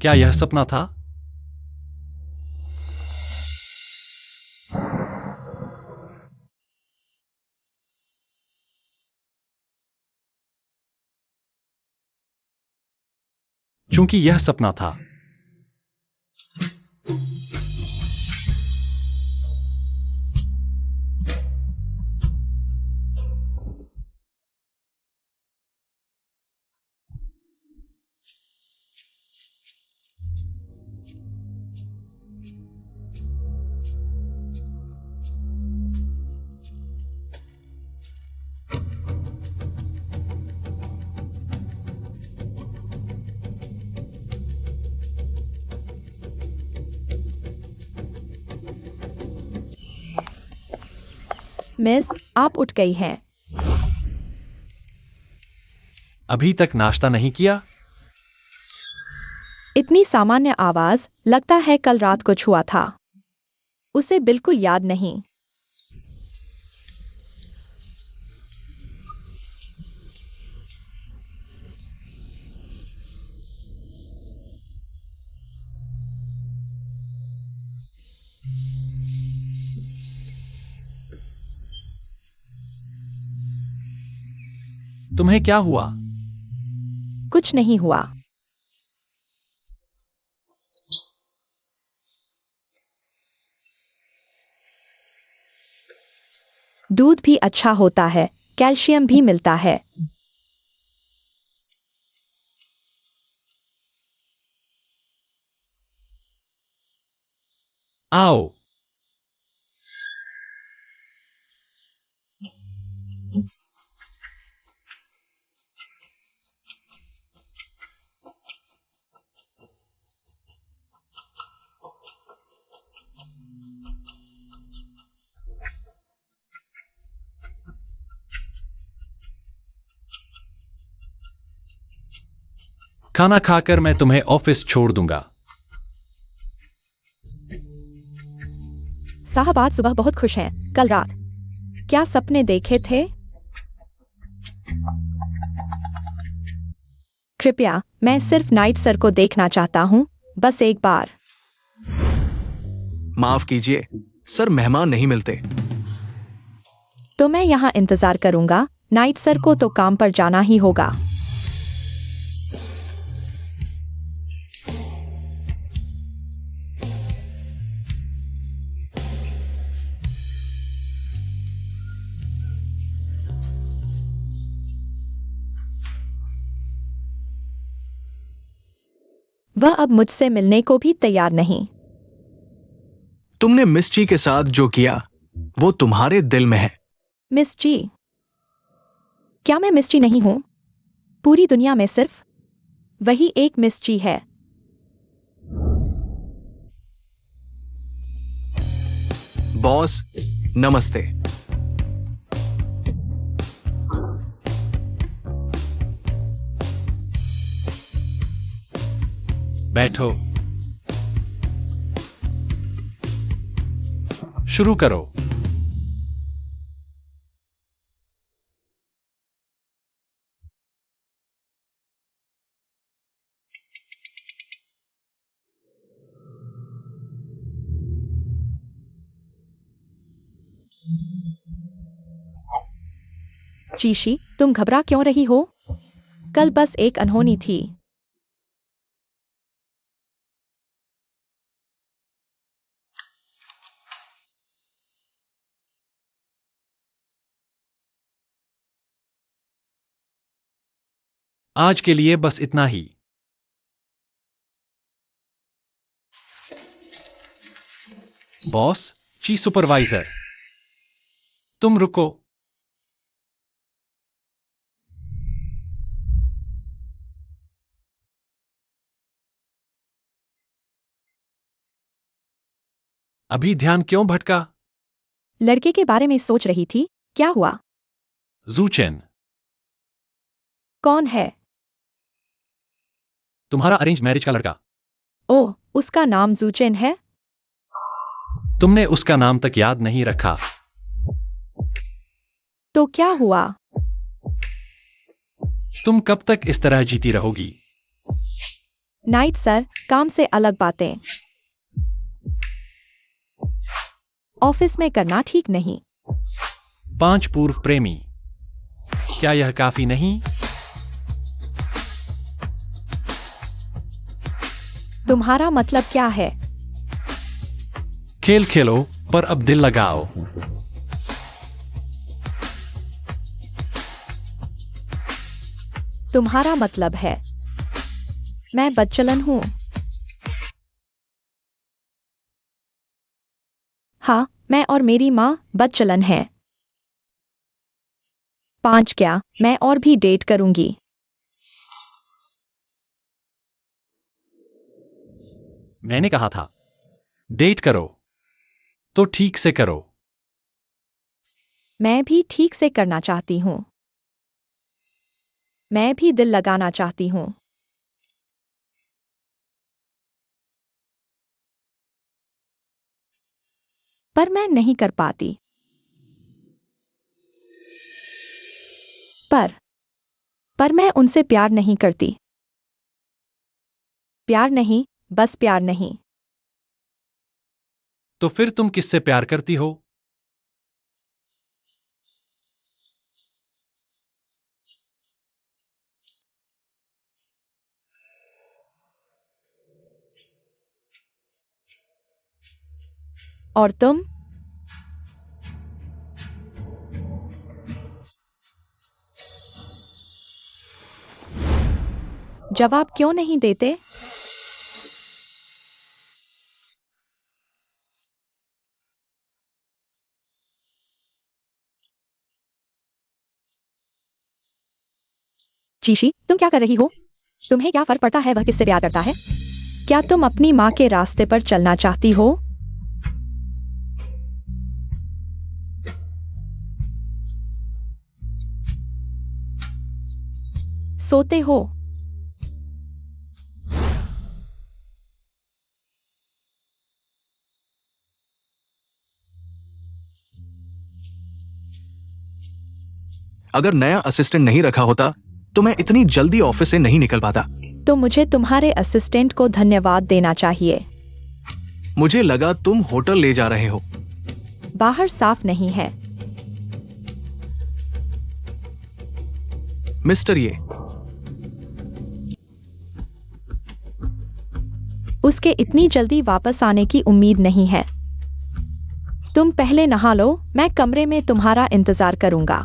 क्या यह सपना था? चूंकि यह सपना था, मिस, आप उठ गई हैं। अभी तक नाश्ता नहीं किया? इतनी सामान्य आवाज, लगता है कल रात को छुआ था। उसे बिल्कुल याद नहीं। तुम्हें क्या हुआ? कुछ नहीं हुआ। दूध भी अच्छा होता है, कैल्शियम भी मिलता है। आओ। खाना खाकर मैं तुम्हें ऑफिस छोड़ दूंगा। साहब आज सुबह बहुत खुश हैं। कल रात क्या सपने देखे थे? कृपया, मैं सिर्फ नाइट सर को देखना चाहता हूँ, बस एक बार। माफ कीजिए सर, मेहमान नहीं मिलते। तो मैं यहाँ इंतजार करूंगा। नाइट सर को तो काम पर जाना ही होगा। वह अब मुझसे मिलने को भी तैयार नहीं। तुमने मिस ची के साथ जो किया वो तुम्हारे दिल में है। मिस जी? क्या मैं मिस जी नहीं हूं? पूरी दुनिया में सिर्फ वही एक मिस जी है। बॉस नमस्ते। बैठो। शुरू करो। चीशी, तुम घबरा क्यों रही हो? कल बस एक अनहोनी थी। आज के लिए बस इतना ही। बॉस, चीफ सुपरवाइजर, तुम रुको। अभी ध्यान क्यों भटका? लड़के के बारे में सोच रही थी। क्या हुआ? जूचेन। कौन है? तुम्हारा अरेंज मैरिज का लड़का। ओह, उसका नाम जूचेन है? तुमने उसका नाम तक याद नहीं रखा। तो क्या हुआ? तुम कब तक इस तरह जीती रहोगी? नाइट सर, काम से अलग बातें ऑफिस में करना ठीक नहीं। 5 पूर्व प्रेमी। क्या यह काफी नहीं? तुम्हारा मतलब क्या है? खेल खेलो, पर अब दिल लगाओ। तुम्हारा मतलब है मैं बदचलन हूं? हाँ, मैं और मेरी माँ बदचलन हैं। 5 क्या, मैं और भी डेट करूंगी। मैंने कहा था डेट करो, तो ठीक से करो। मैं भी ठीक से करना चाहती हूँ। मैं भी दिल लगाना चाहती हूँ। पर मैं नहीं कर पाती। पर मैं उनसे प्यार नहीं करती। प्यार नहीं, बस प्यार नहीं। तो फिर तुम किससे प्यार करती हो? और तुम? जवाब क्यों नहीं देते? चीशी, तुम क्या कर रही हो? तुम्हें क्या फर्क पड़ता है वह किससे प्यार करता है? क्या तुम अपनी माँ के रास्ते पर चलना चाहती हो? सोते हो? अगर नया असिस्टेंट नहीं रखा होता तो मैं इतनी जल्दी ऑफिस से नहीं निकल पाता। तो मुझे तुम्हारे असिस्टेंट को धन्यवाद देना चाहिए। मुझे लगा तुम होटल ले जा रहे हो। बाहर साफ नहीं है। मिस्टर ये, उसके इतनी जल्दी वापस आने की उम्मीद नहीं है। तुम पहले नहा लो, मैं कमरे में तुम्हारा इंतजार करूंगा।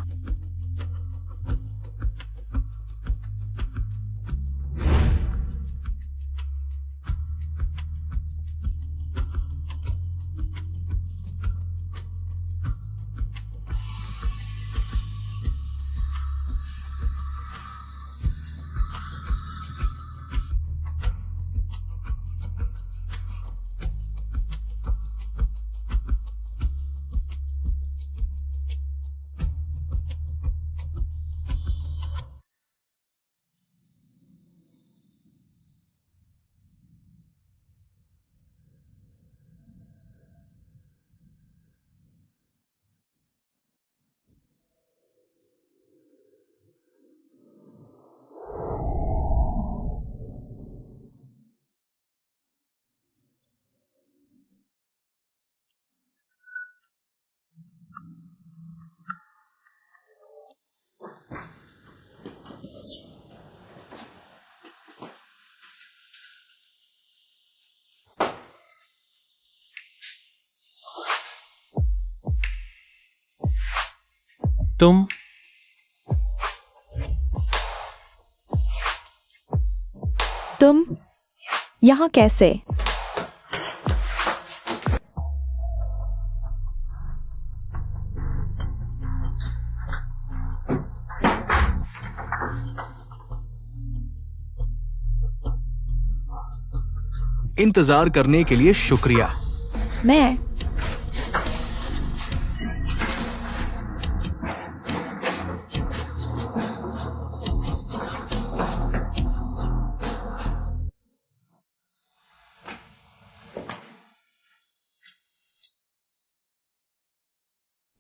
तुम तुम यहाँ कैसे? इंतजार करने के लिए शुक्रिया। मैं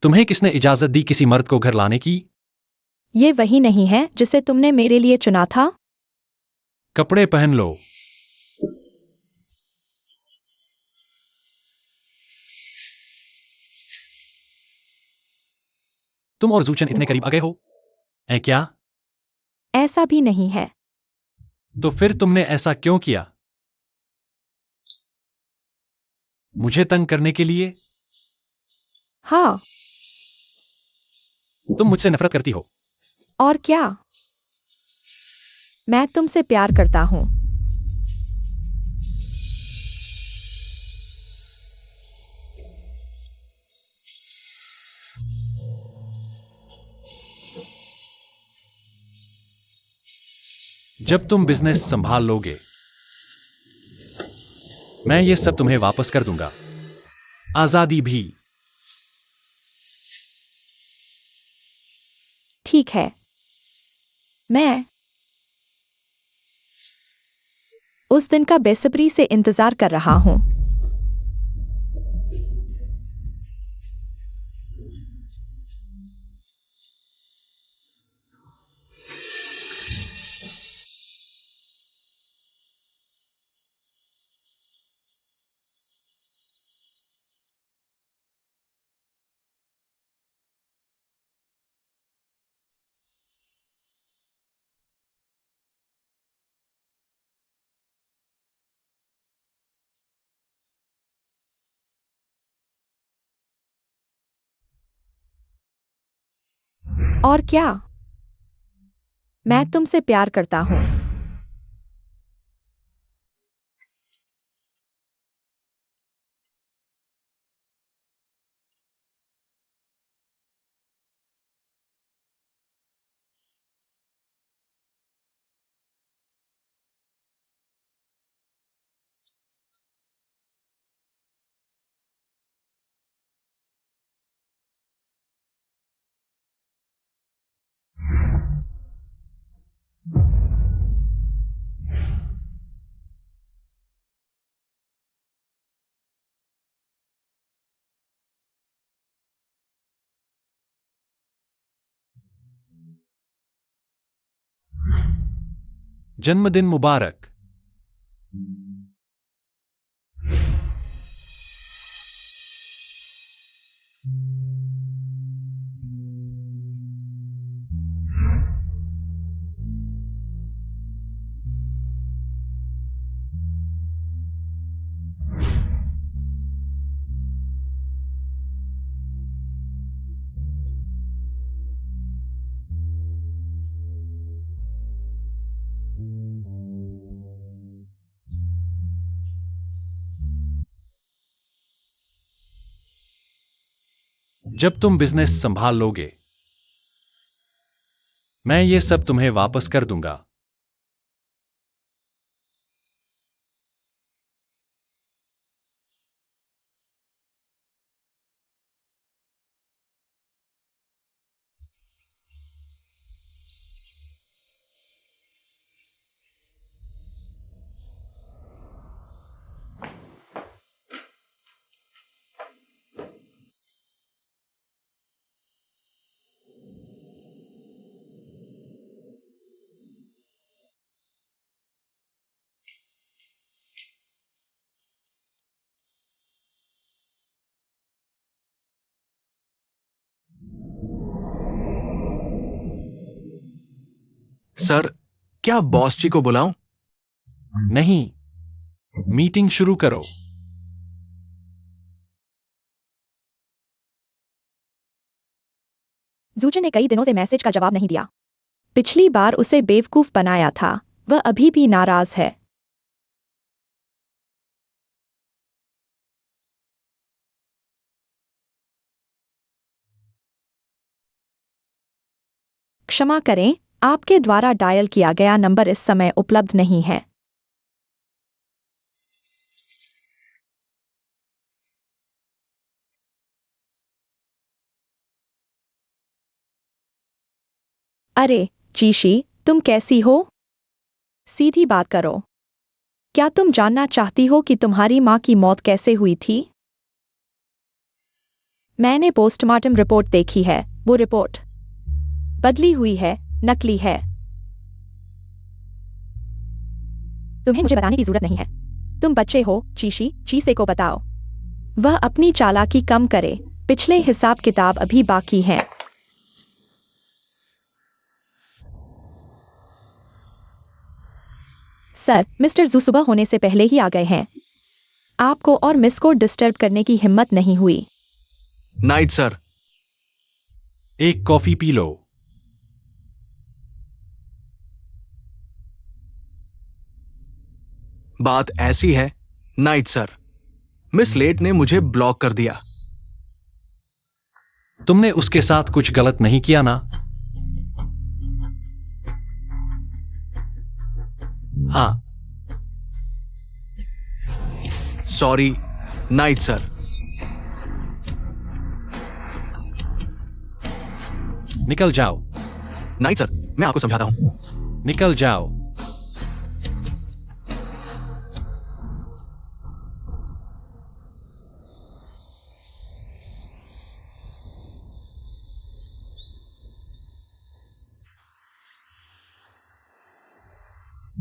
तुम्हें किसने इजाजत दी किसी मर्द को घर लाने की? ये वही नहीं है जिसे तुमने मेरे लिए चुना था? कपड़े पहन लो। तुम और जूचन इतने करीब आ गए हो? ऐ क्या? ऐसा भी नहीं है। तो फिर तुमने ऐसा क्यों किया? मुझे तंग करने के लिए? हाँ। तुम मुझसे नफरत करती हो। और क्या? मैं तुमसे प्यार करता हूँ। जब तुम बिजनेस संभाल लोगे मैं ये सब तुम्हें वापस कर दूंगा, आजादी भी। ठीक है। मैं उस दिन का बेसब्री से इंतजार कर रहा हूँ। और क्या? मैं तुमसे प्यार करता हूँ। जन्मदिन मुबारक। जब तुम बिजनेस संभाल लोगे, मैं ये सब तुम्हें वापस कर दूंगा। सर, क्या बॉस जी को बुलाऊं? नहीं, मीटिंग शुरू करो। जूचे ने कई दिनों से मैसेज का जवाब नहीं दिया। पिछली बार उसे बेवकूफ बनाया था, वह अभी भी नाराज है। क्षमा करें, आपके द्वारा डायल किया गया नंबर इस समय उपलब्ध नहीं है। अरे चीशी, तुम कैसी हो? सीधी बात करो। क्या तुम जानना चाहती हो कि तुम्हारी माँ की मौत कैसे हुई थी? मैंने पोस्टमार्टम रिपोर्ट देखी है। वो रिपोर्ट बदली हुई है, नकली है। तुम्हें मुझे बताने की जरूरत नहीं है। तुम बच्चे हो, चीशी, चीसे को बताओ। वह अपनी चालाकी कम करे। पिछले हिसाब किताब अभी बाकी हैं। सर, मिस्टर जू सुबह होने से पहले ही आ गए हैं। आपको और मिस को डिस्टर्ब करने की हिम्मत नहीं हुई। Night sir. एक कॉफी पी लो। बात ऐसी है, नाइट सर, मिस लेट ने मुझे ब्लॉक कर दिया। तुमने उसके साथ कुछ गलत नहीं किया ना? हाँ। Sorry, night sir. निकल जाओ। नाइट सर, मैं आपको समझाता हूं। निकल जाओ।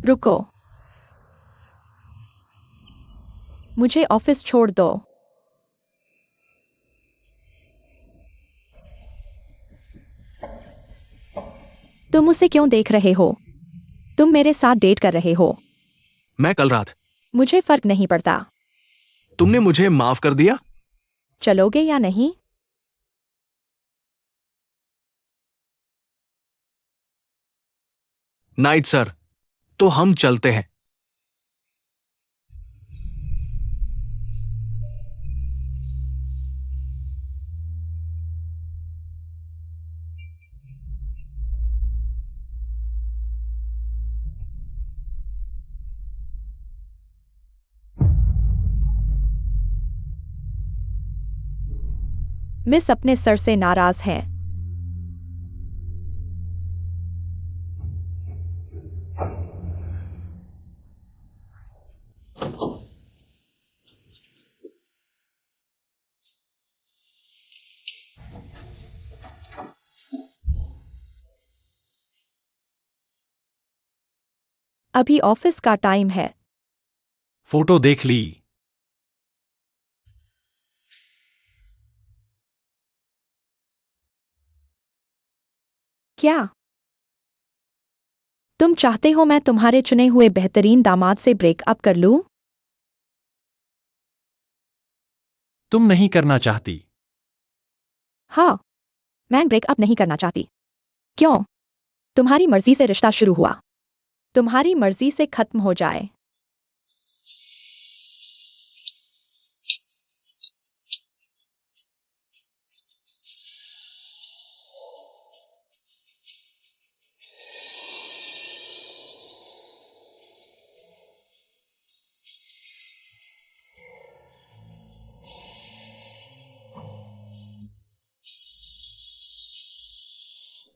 रुको, मुझे ऑफिस छोड़ दो। तुम उसे क्यों देख रहे हो? तुम मेरे साथ डेट कर रहे हो। मैं कल रात। मुझे फर्क नहीं पड़ता। तुमने मुझे माफ कर दिया? चलोगे या नहीं? नाइट सर, तो हम चलते हैं। मिस अपने सर से नाराज हैं। अभी ऑफिस का टाइम है। फोटो देख ली। क्या तुम चाहते हो मैं तुम्हारे चुने हुए बेहतरीन दामाद से ब्रेकअप कर लूं? तुम नहीं करना चाहती। हाँ, मैं ब्रेकअप नहीं करना चाहती। क्यों? तुम्हारी मर्जी से रिश्ता शुरू हुआ, तुम्हारी मर्जी से खत्म हो जाए।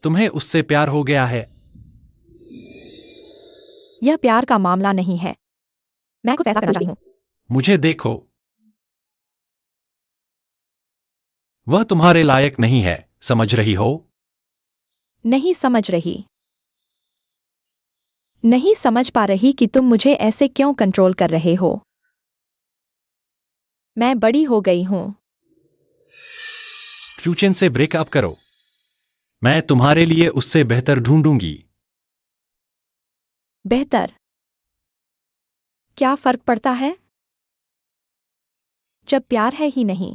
तुम्हें उससे प्यार हो गया है। यह प्यार का मामला नहीं है। मैं कुछ ऐसा करना चाहती हूँ। मुझे देखो। वह तुम्हारे लायक नहीं है, समझ रही हो? नहीं समझ रही। नहीं समझ पा रही कि तुम मुझे ऐसे क्यों कंट्रोल कर रहे हो। मैं बड़ी हो गई हूं। फ्यूचन से ब्रेकअप करो। मैं तुम्हारे लिए उससे बेहतर ढूंढूंगी। बेहतर? क्या फर्क पड़ता है जब प्यार है ही नहीं?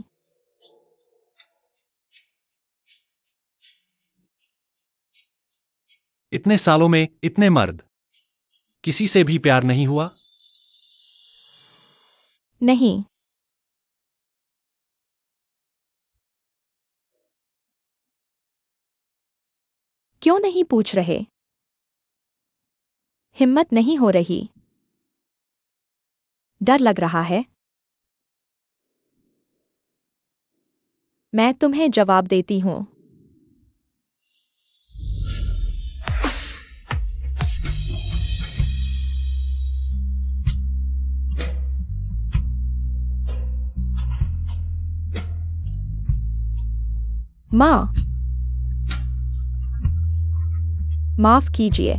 इतने सालों में इतने मर्द, किसी से भी प्यार नहीं हुआ? नहीं। क्यों नहीं पूछ रहे? हिम्मत नहीं हो रही? डर लग रहा है? मैं तुम्हें जवाब देती हूं। माँ, माफ कीजिए।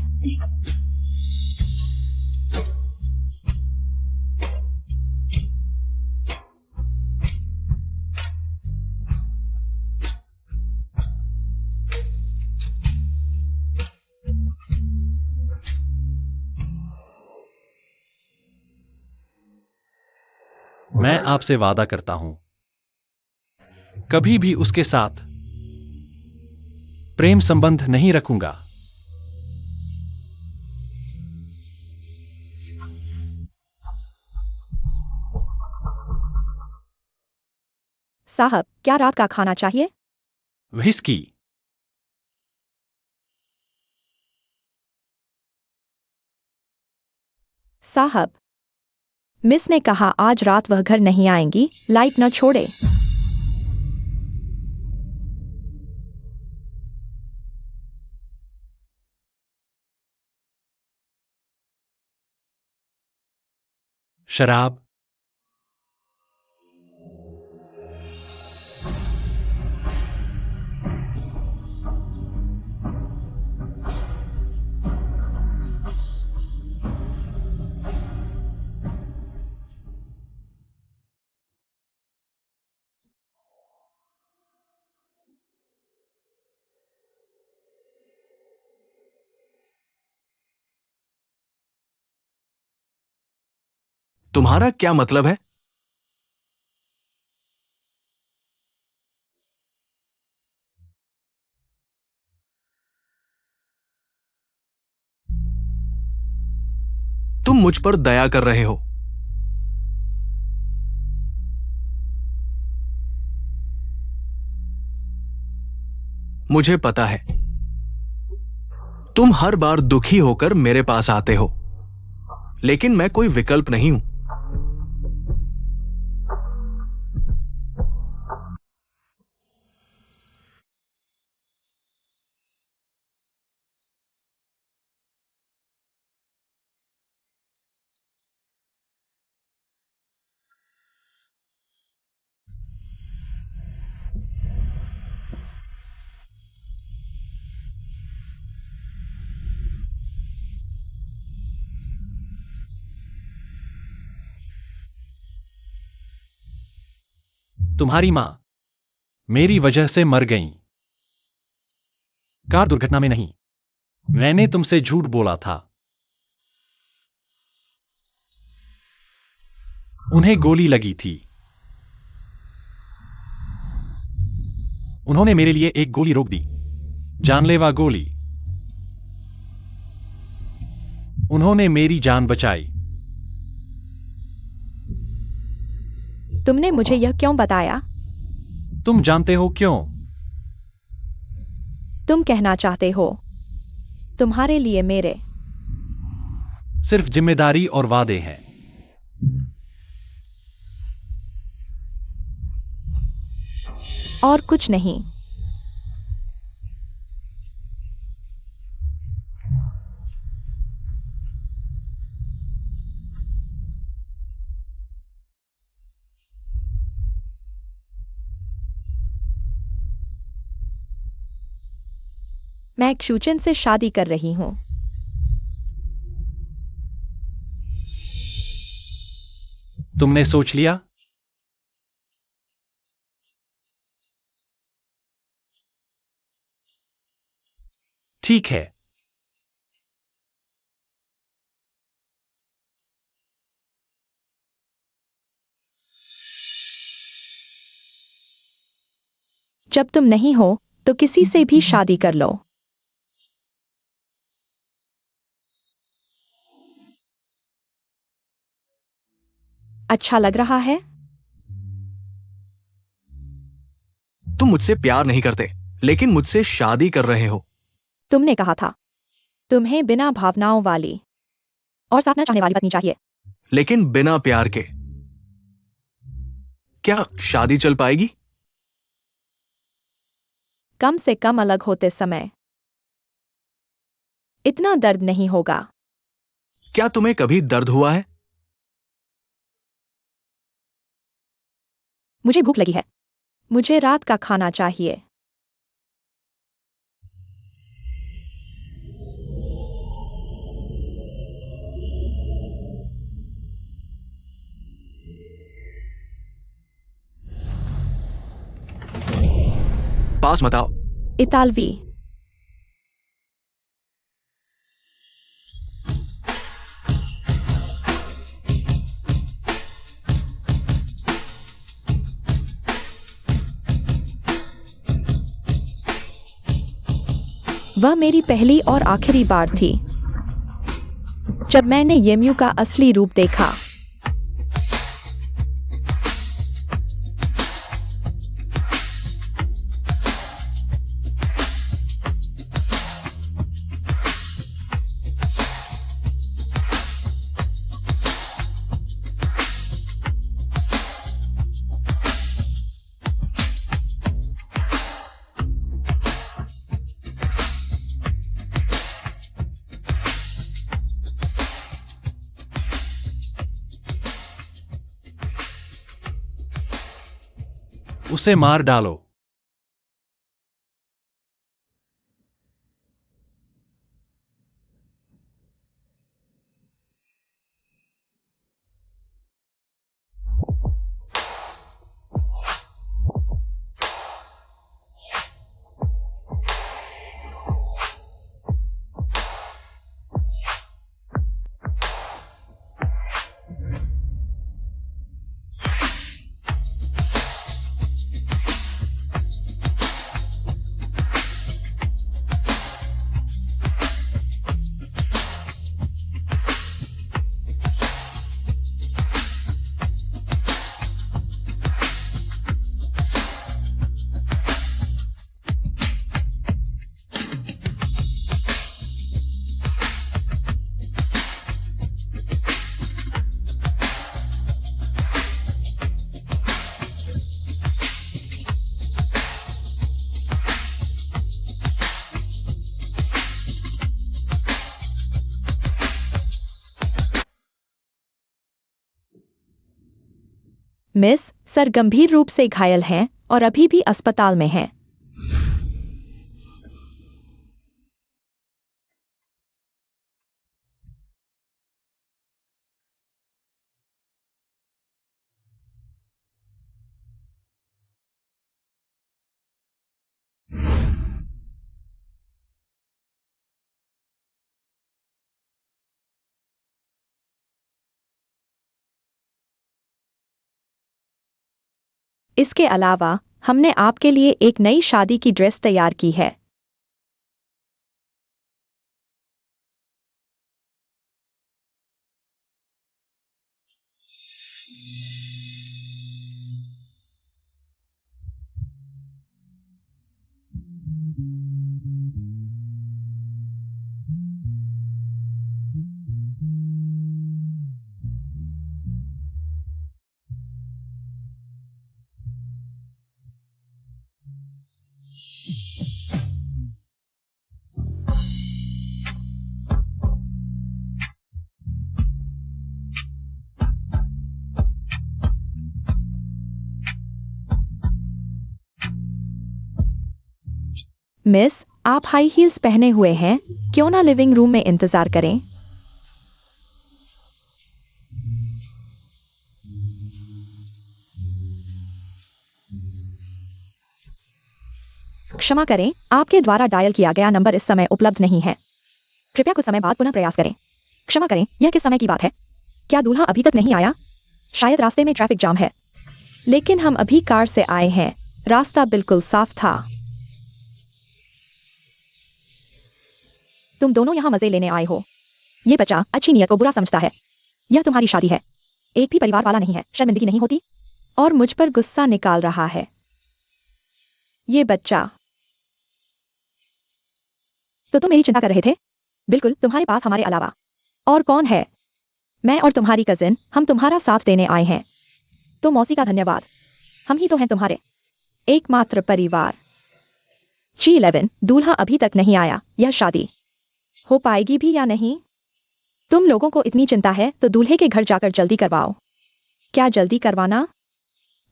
मैं आपसे वादा करता हूं, कभी भी उसके साथ प्रेम संबंध नहीं रखूंगा। साहब, क्या रात का खाना चाहिए? व्हिस्की। साहब, मिस ने कहा आज रात वह घर नहीं आएंगी, लाइट न छोड़े। शराब। तुम्हारा क्या मतलब है? तुम मुझ पर दया कर रहे हो। मुझे पता है, तुम हर बार दुखी होकर मेरे पास आते हो, लेकिन मैं कोई विकल्प नहीं हूं। तुम्हारी मां मेरी वजह से मर गईं। कार दुर्घटना में नहीं। मैंने तुमसे झूठ बोला था। उन्हें गोली लगी थी। उन्होंने मेरे लिए एक गोली रोक दी, जानलेवा गोली। उन्होंने मेरी जान बचाई। तुमने मुझे यह क्यों बताया? तुम जानते हो क्यों? तुम कहना चाहते हो तुम्हारे लिए मेरे सिर्फ जिम्मेदारी और वादे हैं। और कुछ नहीं। मैं क्षुचन से शादी कर रही हूं। तुमने सोच लिया? ठीक है। जब तुम नहीं हो तो किसी से भी शादी कर लो। अच्छा लग रहा है? तुम मुझसे प्यार नहीं करते, लेकिन मुझसे शादी कर रहे हो। तुमने कहा था तुम्हें बिना भावनाओं वाली और साथ न चाहने वाली पत्नी चाहिए। लेकिन बिना प्यार के क्या शादी चल पाएगी? कम से कम अलग होते समय इतना दर्द नहीं होगा। क्या तुम्हें कभी दर्द हुआ है? मुझे भूख लगी है। मुझे रात का खाना चाहिए। पास मत आओ। इतालवी। वह मेरी पहली और आखिरी बार थी जब मैंने येम्यू का असली रूप देखा। उसे मार डालो। मिस, सर गंभीर रूप से घायल हैं और अभी भी अस्पताल में हैं। इसके अलावा हमने आपके लिए एक नई शादी की ड्रेस तैयार की है। मिस, आप हाई हील्स पहने हुए हैं, क्यों ना लिविंग रूम में इंतजार करें। क्षमा करें, आपके द्वारा डायल किया गया नंबर इस समय उपलब्ध नहीं है। कृपया कुछ समय बाद पुनः प्रयास करें। क्षमा करें, यह किस समय की बात है? क्या दूल्हा अभी तक नहीं आया? शायद रास्ते में ट्रैफिक जाम है। लेकिन हम अभी कार से आए हैं, रास्ता बिल्कुल साफ था। तुम दोनों यहाँ मजे लेने आए हो। ये बच्चा अच्छी नियत को बुरा समझता है। यह तुम्हारी शादी है, एक भी परिवार वाला नहीं है। शर्मिंदगी नहीं होती? और मुझ पर गुस्सा निकाल रहा है ये बच्चा। तो तुम मेरी चिंता कर रहे थे? बिल्कुल, तुम्हारे पास हमारे अलावा और कौन है? मैं और तुम्हारी कजिन, हम तुम्हारा साथ देने आए हैं। तो मौसी का धन्यवाद, हम ही तो हैं तुम्हारे एकमात्र परिवार। G11, दूल्हा अभी तक नहीं आया। यह शादी हो पाएगी भी या नहीं? तुम लोगों को इतनी चिंता है तो दूल्हे के घर जाकर जल्दी करवाओ। क्या जल्दी करवाना?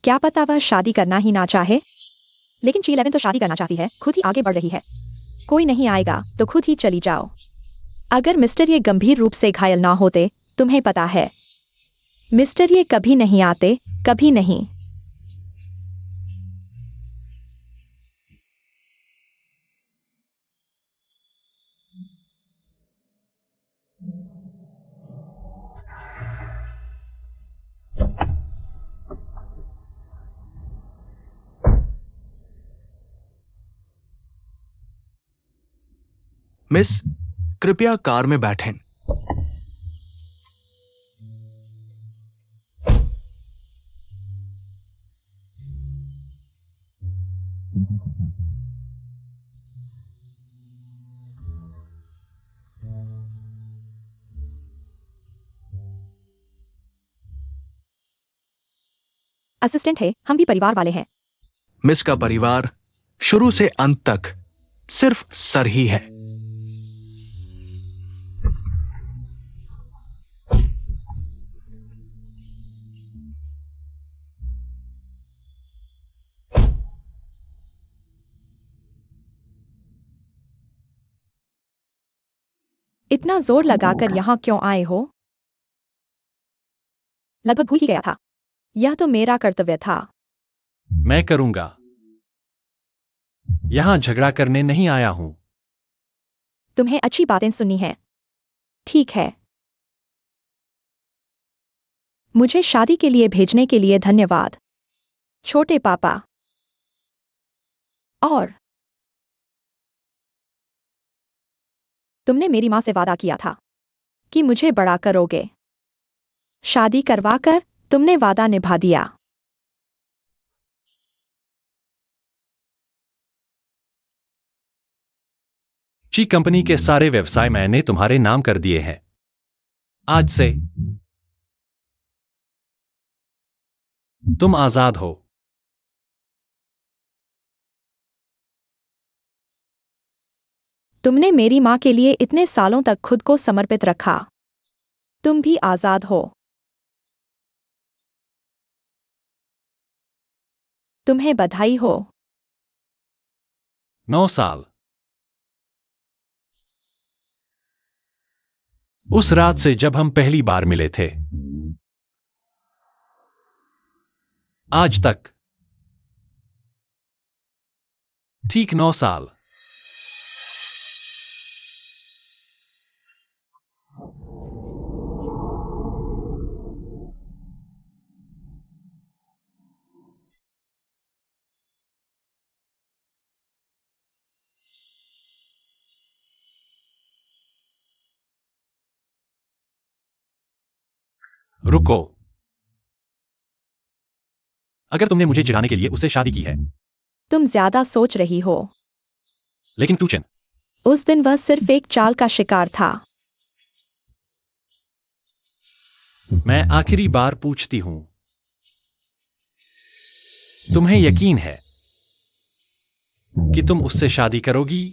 क्या पता वह शादी करना ही ना चाहे। लेकिन G11 तो शादी करना चाहती है, खुद ही आगे बढ़ रही है। कोई नहीं आएगा तो खुद ही चली जाओ। अगर मिस्टर ये गंभीर रूप से घायल ना होते, तुम्हें पता है मिस्टर ये कभी नहीं आते, कभी नहीं। मिस, कृपया कार में बैठें। असिस्टेंट है, हम भी परिवार वाले हैं। मिस का परिवार शुरू से अंत तक सिर्फ सर ही है। इतना जोर लगाकर यहाँ क्यों आए हो? लगभग भूल ही गया था, यह तो मेरा कर्तव्य था। मैं करूंगा। यहां झगड़ा करने नहीं आया हूं। तुम्हें अच्छी बातें सुननी है, ठीक है। मुझे शादी के लिए भेजने के लिए धन्यवाद, छोटे पापा। और तुमने मेरी मां से वादा किया था कि मुझे बड़ा करोगे। शादी करवाकर तुमने वादा निभा दिया। जी कंपनी के सारे व्यवसाय मैंने तुम्हारे नाम कर दिए हैं। आज से तुम आजाद हो। तुमने मेरी मां के लिए इतने सालों तक खुद को समर्पित रखा। तुम भी आजाद हो। तुम्हें बधाई हो। 9 साल। उस रात से जब हम पहली बार मिले थे आज तक, ठीक 9 साल। रुको। अगर तुमने मुझे चिढ़ाने के लिए उससे शादी की है, तुम ज्यादा सोच रही हो। लेकिन टूचन, उस दिन वह सिर्फ एक चाल का शिकार था। मैं आखिरी बार पूछती हूं, तुम्हें यकीन है कि तुम उससे शादी करोगी?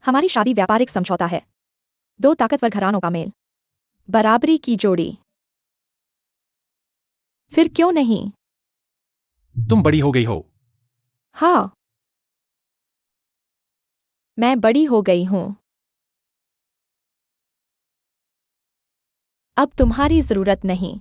हमारी शादी व्यापारिक समझौता है। दो ताकतवर घरानों का मेल, बराबरी की जोड़ी। फिर क्यों नहीं? तुम बड़ी हो गई हो। हाँ, मैं बड़ी हो गई हूं। अब तुम्हारी जरूरत नहीं।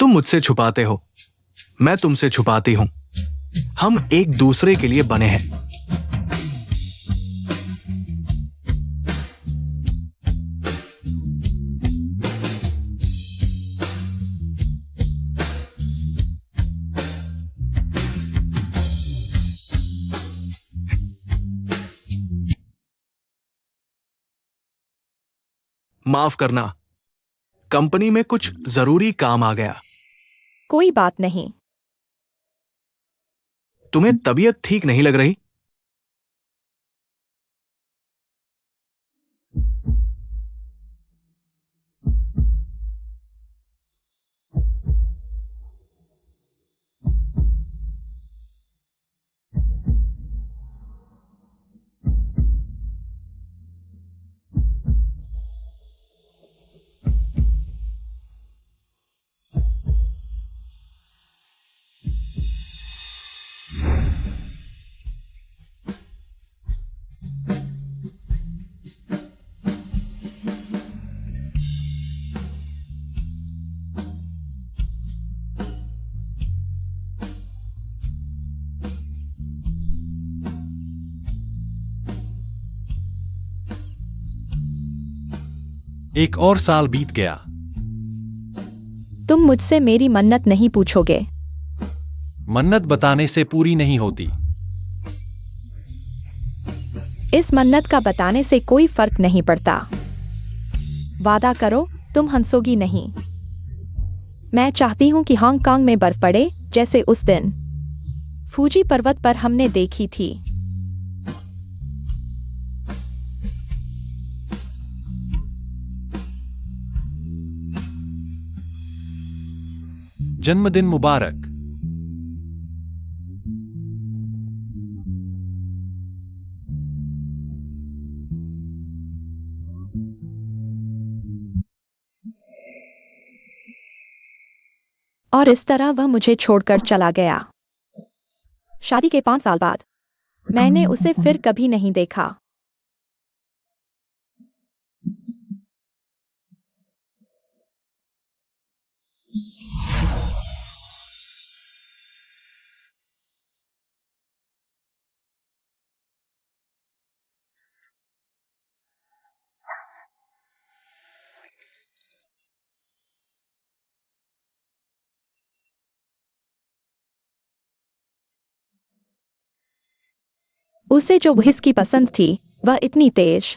तुम मुझसे छुपाते हो, मैं तुमसे छुपाती हूं। हम एक दूसरे के लिए बने हैं। माफ करना, कंपनी में कुछ जरूरी काम आ गया। कोई बात नहीं। तुम्हें तबीयत ठीक नहीं लग रही? एक और साल बीत गया। तुम मुझसे मेरी मन्नत नहीं पूछोगे। मन्नत बताने से पूरी नहीं होती। इस मन्नत का बताने से कोई फर्क नहीं पड़ता। वादा करो, तुम हंसोगी नहीं। मैं चाहती हूं कि हांगकांग में बर्फ पड़े, जैसे उस दिन फूजी पर्वत पर हमने देखी थी। जन्मदिन मुबारक। और इस तरह वह मुझे छोड़कर चला गया। शादी के 5 साल बाद मैंने उसे फिर कभी नहीं देखा। उसे जो व्हिस्की पसंद थी, वह इतनी तेज।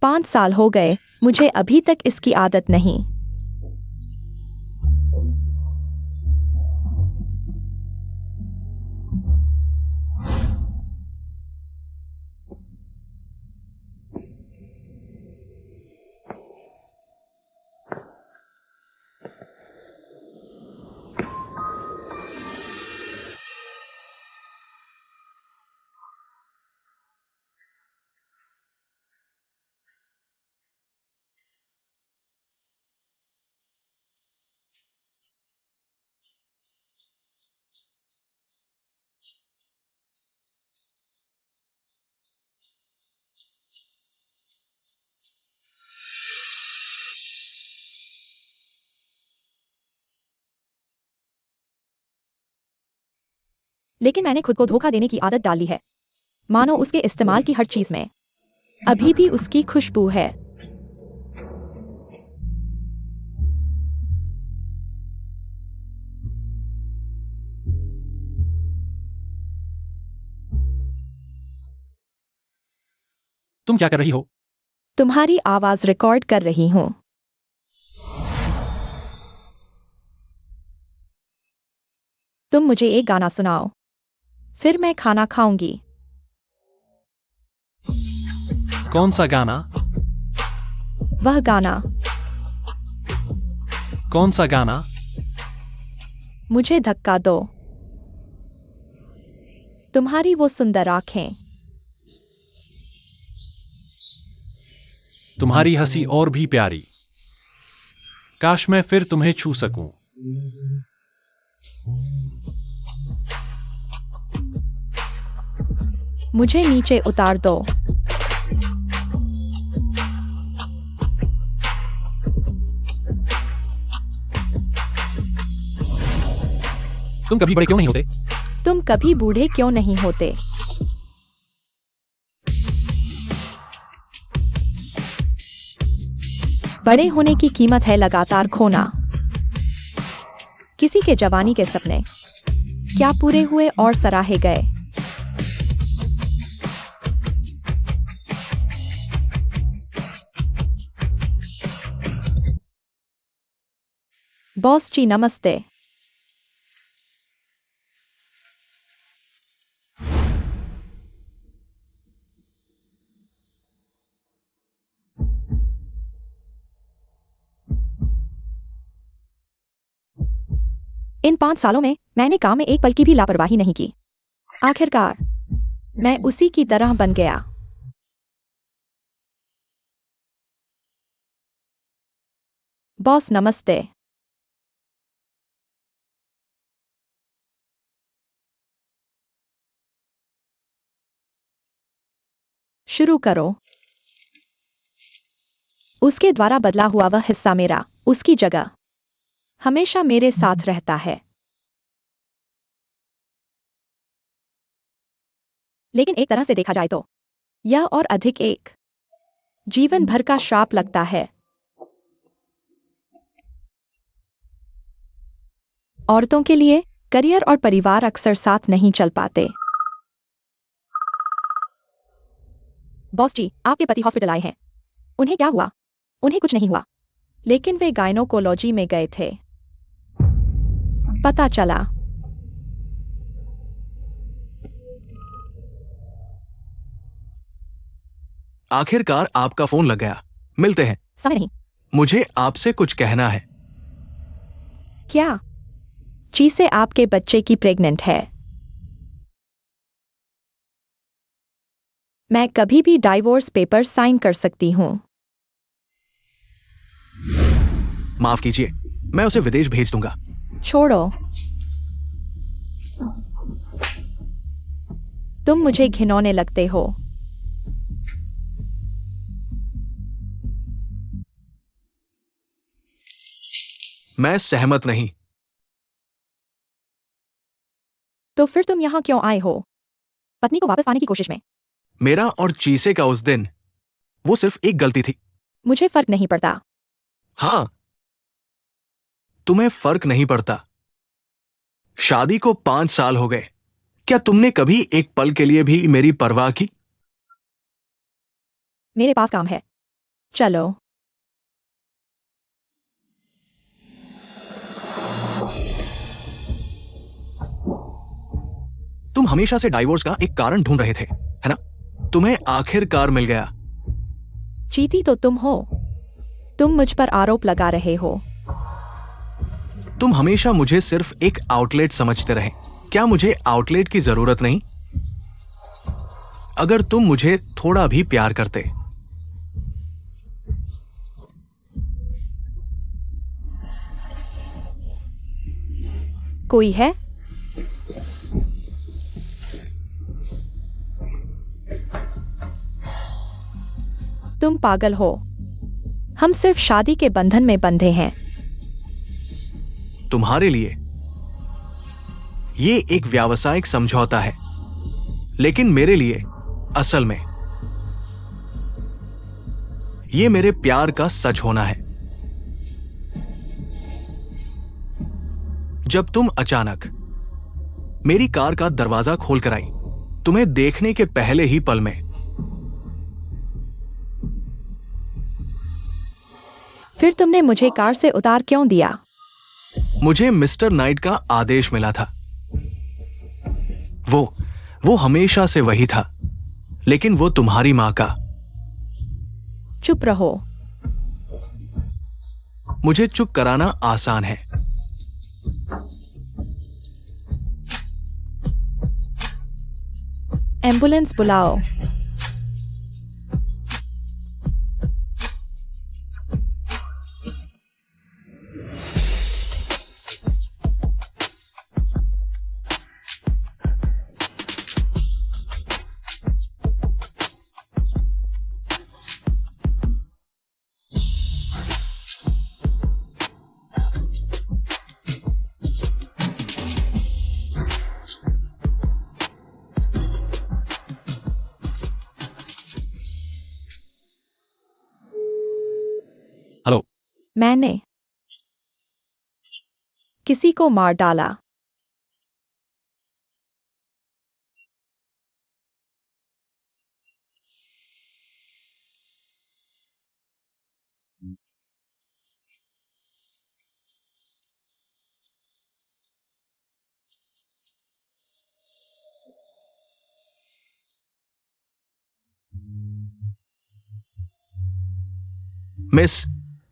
5 साल हो गए, मुझे अभी तक इसकी आदत नहीं। लेकिन मैंने खुद को धोखा देने की आदत डाली है, मानो उसके इस्तेमाल की हर चीज में अभी भी उसकी खुशबू है। तुम क्या कर रही हो? तुम्हारी आवाज रिकॉर्ड कर रही हूं। तुम मुझे एक गाना सुनाओ, फिर मैं खाना खाऊंगी। कौन सा गाना? वह गाना। कौन सा गाना? मुझे धक्का दो। तुम्हारी वो सुंदर आंखें। तुम्हारी हंसी और भी प्यारी। काश मैं फिर तुम्हें छू सकूं। मुझे नीचे उतार दो। तुम कभी बड़े क्यों नहीं होते? तुम कभी बूढ़े क्यों नहीं होते? बड़े होने की कीमत है लगातार खोना। किसी के जवानी के सपने क्या पूरे हुए और सराहे गए? बॉस जी नमस्ते। इन 5 सालों में मैंने काम में एक पल की भी लापरवाही नहीं की। आखिरकार मैं उसी की तरह बन गया। बॉस नमस्ते। शुरू करो। उसके द्वारा बदला हुआ वह हिस्सा मेरा उसकी जगह हमेशा मेरे साथ रहता है। लेकिन एक तरह से देखा जाए तो यह और अधिक एक जीवन भर का श्राप लगता है। औरतों के लिए करियर और परिवार अक्सर साथ नहीं चल पाते। बॉस जी, आपके पति हॉस्पिटल आए हैं। उन्हें क्या हुआ? उन्हें कुछ नहीं हुआ, लेकिन वे गायनोकोलॉजी में गए थे। पता चला आखिरकार आपका फोन लग गया। मिलते हैं। समय नहीं। मुझे आपसे कुछ कहना है। क्या? जी से आपके बच्चे की प्रेग्नेंट है। मैं कभी भी डाइवोर्स पेपर साइन कर सकती हूँ। माफ कीजिए, मैं उसे विदेश भेज दूंगा। छोड़ो। तुम मुझे घिनौने लगते हो। मैं सहमत नहीं। तो फिर तुम यहाँ क्यों आए हो? पत्नी को वापस पाने की कोशिश में? मेरा और चीसे का उस दिन वो सिर्फ एक गलती थी। मुझे फर्क नहीं पड़ता। हाँ, तुम्हें फर्क नहीं पड़ता। शादी को 5 साल हो गए। क्या तुमने कभी एक पल के लिए भी मेरी परवाह की? मेरे पास काम है, चलो। तुम हमेशा से डाइवोर्स का एक कारण ढूंढ रहे थे, है ना? तुम्हें आखिरकार मिल गया। चीती तो तुम हो। तुम मुझ पर आरोप लगा रहे हो। तुम हमेशा मुझे सिर्फ एक आउटलेट समझते रहे। क्या मुझे आउटलेट की जरूरत नहीं? अगर तुम मुझे थोड़ा भी प्यार करते। कोई है? तुम पागल हो। हम सिर्फ शादी के बंधन में बंधे हैं। तुम्हारे लिए ये एक व्यावसायिक समझौता है, लेकिन मेरे लिए असल में ये मेरे प्यार का सच होना है। जब तुम अचानक मेरी कार का दरवाजा खोलकर आई, तुम्हें देखने के पहले ही पल में फिर तुमने मुझे कार से उतार क्यों दिया? मुझे मिस्टर नाइट का आदेश मिला था। वो हमेशा से वही था, लेकिन वो तुम्हारी मां का। चुप रहो। मुझे चुप कराना आसान है। एम्बुलेंस बुलाओ। हेलो। मैंने किसी को मार डाला। मिस,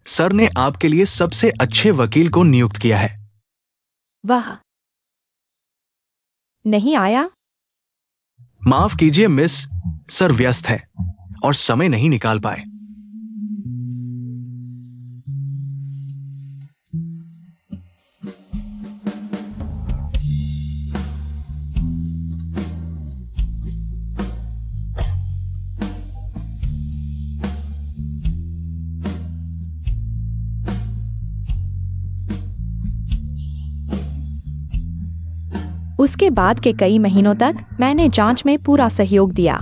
सर ने आपके लिए सबसे अच्छे वकील को नियुक्त किया है। वह नहीं आया। माफ कीजिए मिस, सर व्यस्त है और समय नहीं निकाल पाए। उसके बाद के कई महीनों तक मैंने जांच में पूरा सहयोग दिया।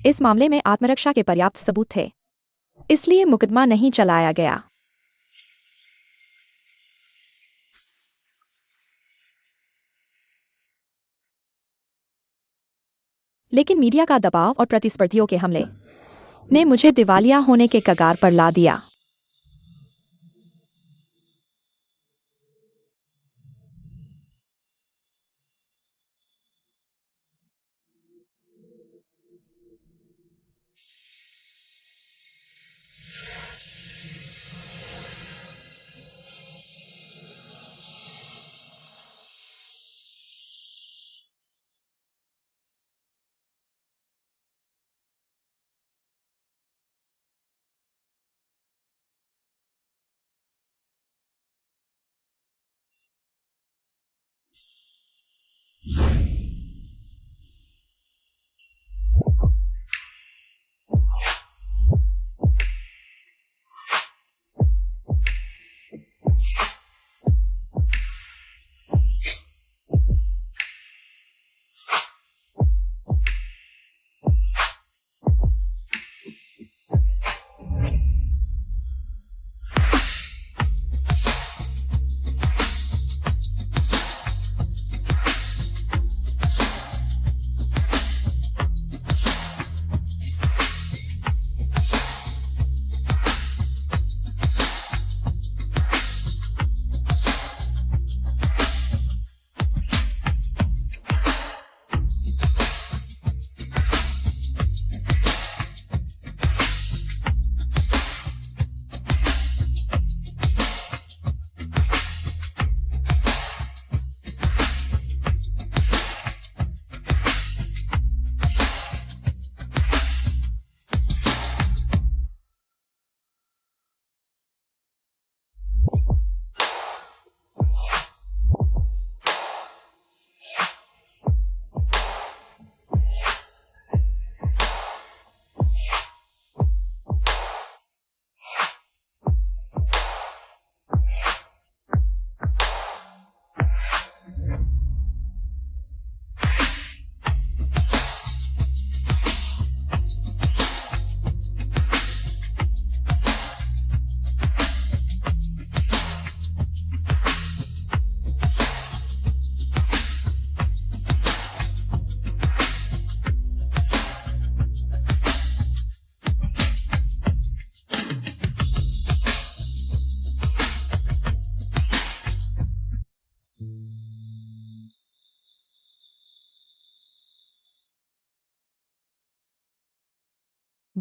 इस मामले में आत्मरक्षा के पर्याप्त सबूत थे, इसलिए मुकदमा नहीं चलाया गया। लेकिन मीडिया का दबाव और प्रतिस्पर्धियों के हमले ने मुझे दिवालिया होने के कगार पर ला दिया।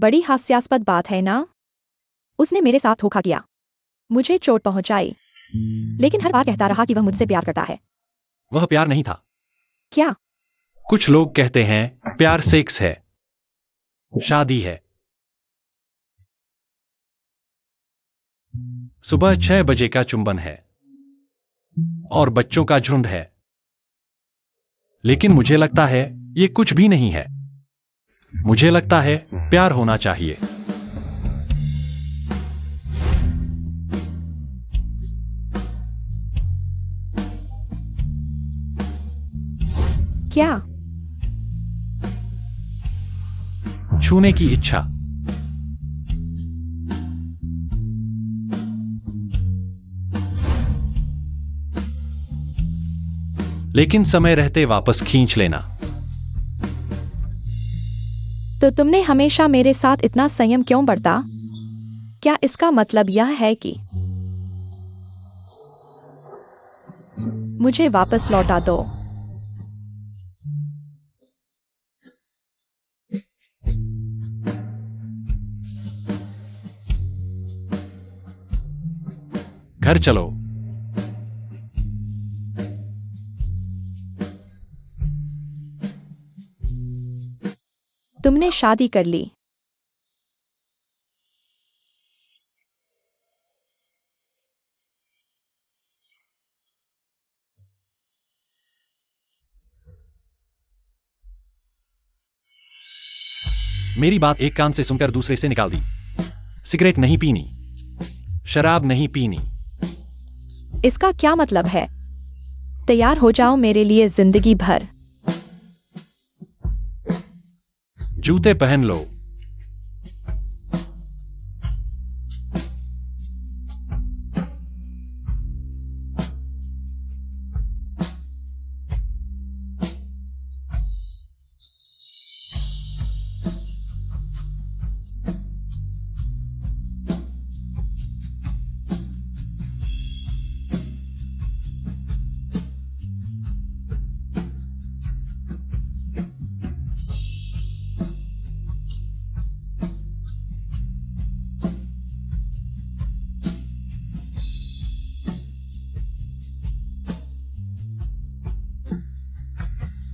बड़ी हास्यास्पद बात है ना? उसने मेरे साथ धोखा किया, मुझे चोट पहुंचाई, लेकिन हर बार कहता रहा कि वह मुझसे प्यार करता है। वह प्यार नहीं था। क्या? कुछ लोग कहते हैं प्यार सेक्स है, शादी है। सुबह 6 बजे का चुंबन है और बच्चों का झुंड है, लेकिन मुझे लगता है ये कुछ भी नहीं है। मुझे लगता है प्यार होना चाहिए। क्या? छूने की इच्छा। लेकिन समय रहते वापस खींच लेना। तो तुमने हमेशा मेरे साथ इतना संयम क्यों बरता? क्या इसका मतलब यह है कि मुझे वापस लौटा दो? घर चलो। तुमने शादी कर ली। मेरी बात एक कान से सुनकर दूसरे से निकाल दी। सिगरेट नहीं पीनी, शराब नहीं पीनी। इसका क्या मतलब है? तैयार हो जाओ मेरे लिए जिंदगी भर। जूते पहन लो।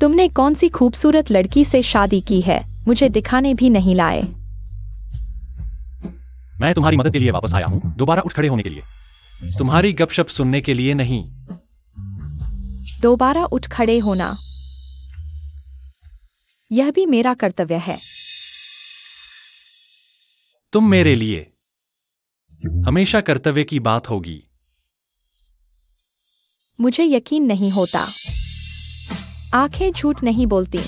तुमने कौन सी खूबसूरत लड़की से शादी की है? मुझे दिखाने भी नहीं लाए। मैं तुम्हारी मदद के लिए वापस आया हूं, दोबारा उठ खड़े होने के लिए, तुम्हारी गपशप सुनने के लिए नहीं। दोबारा उठ खड़े होना, यह भी मेरा कर्तव्य है। तुम मेरे लिए हमेशा कर्तव्य की बात होगी। मुझे यकीन नहीं होता। आंखें झूठ नहीं बोलती।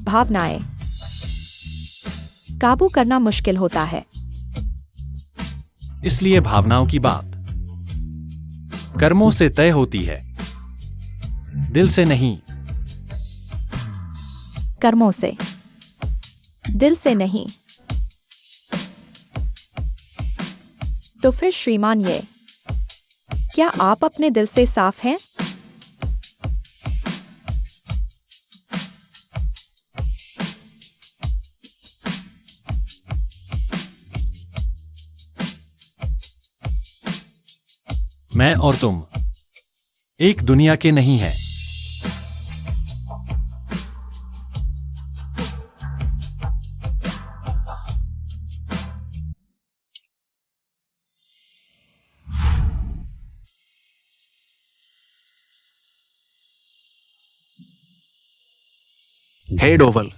भावनाएं काबू करना मुश्किल होता है। इसलिए भावनाओं की बात कर्मों से तय होती है, दिल से नहीं। कर्मों से, दिल से नहीं। तो फिर श्रीमान, क्या आप अपने दिल से साफ हैं? मैं और तुम एक दुनिया के नहीं हैं। हे डोवल,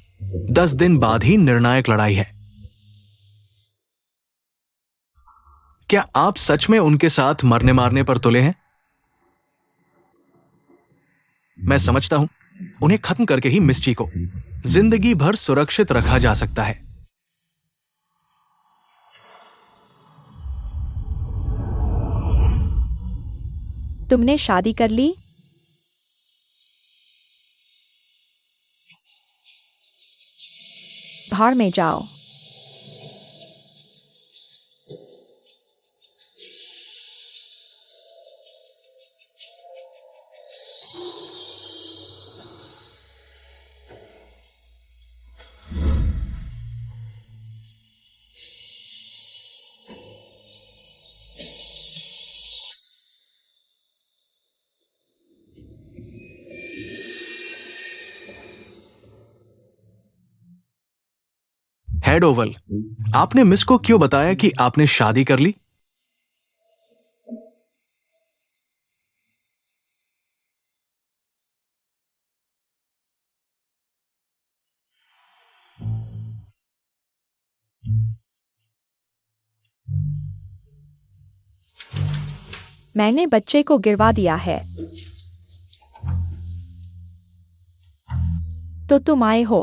10 दिन बाद ही निर्णायक लड़ाई है। क्या आप सच में उनके साथ मरने मारने पर तुले हैं? मैं समझता हूं, उन्हें खत्म करके ही मिस ची को जिंदगी भर सुरक्षित रखा जा सकता है। तुमने शादी कर ली? भाड़ में जाओ। एड ओवल, आपने मिस को क्यों बताया कि आपने शादी कर ली? मैंने बच्चे को गिरवा दिया है। तो तुम आए हो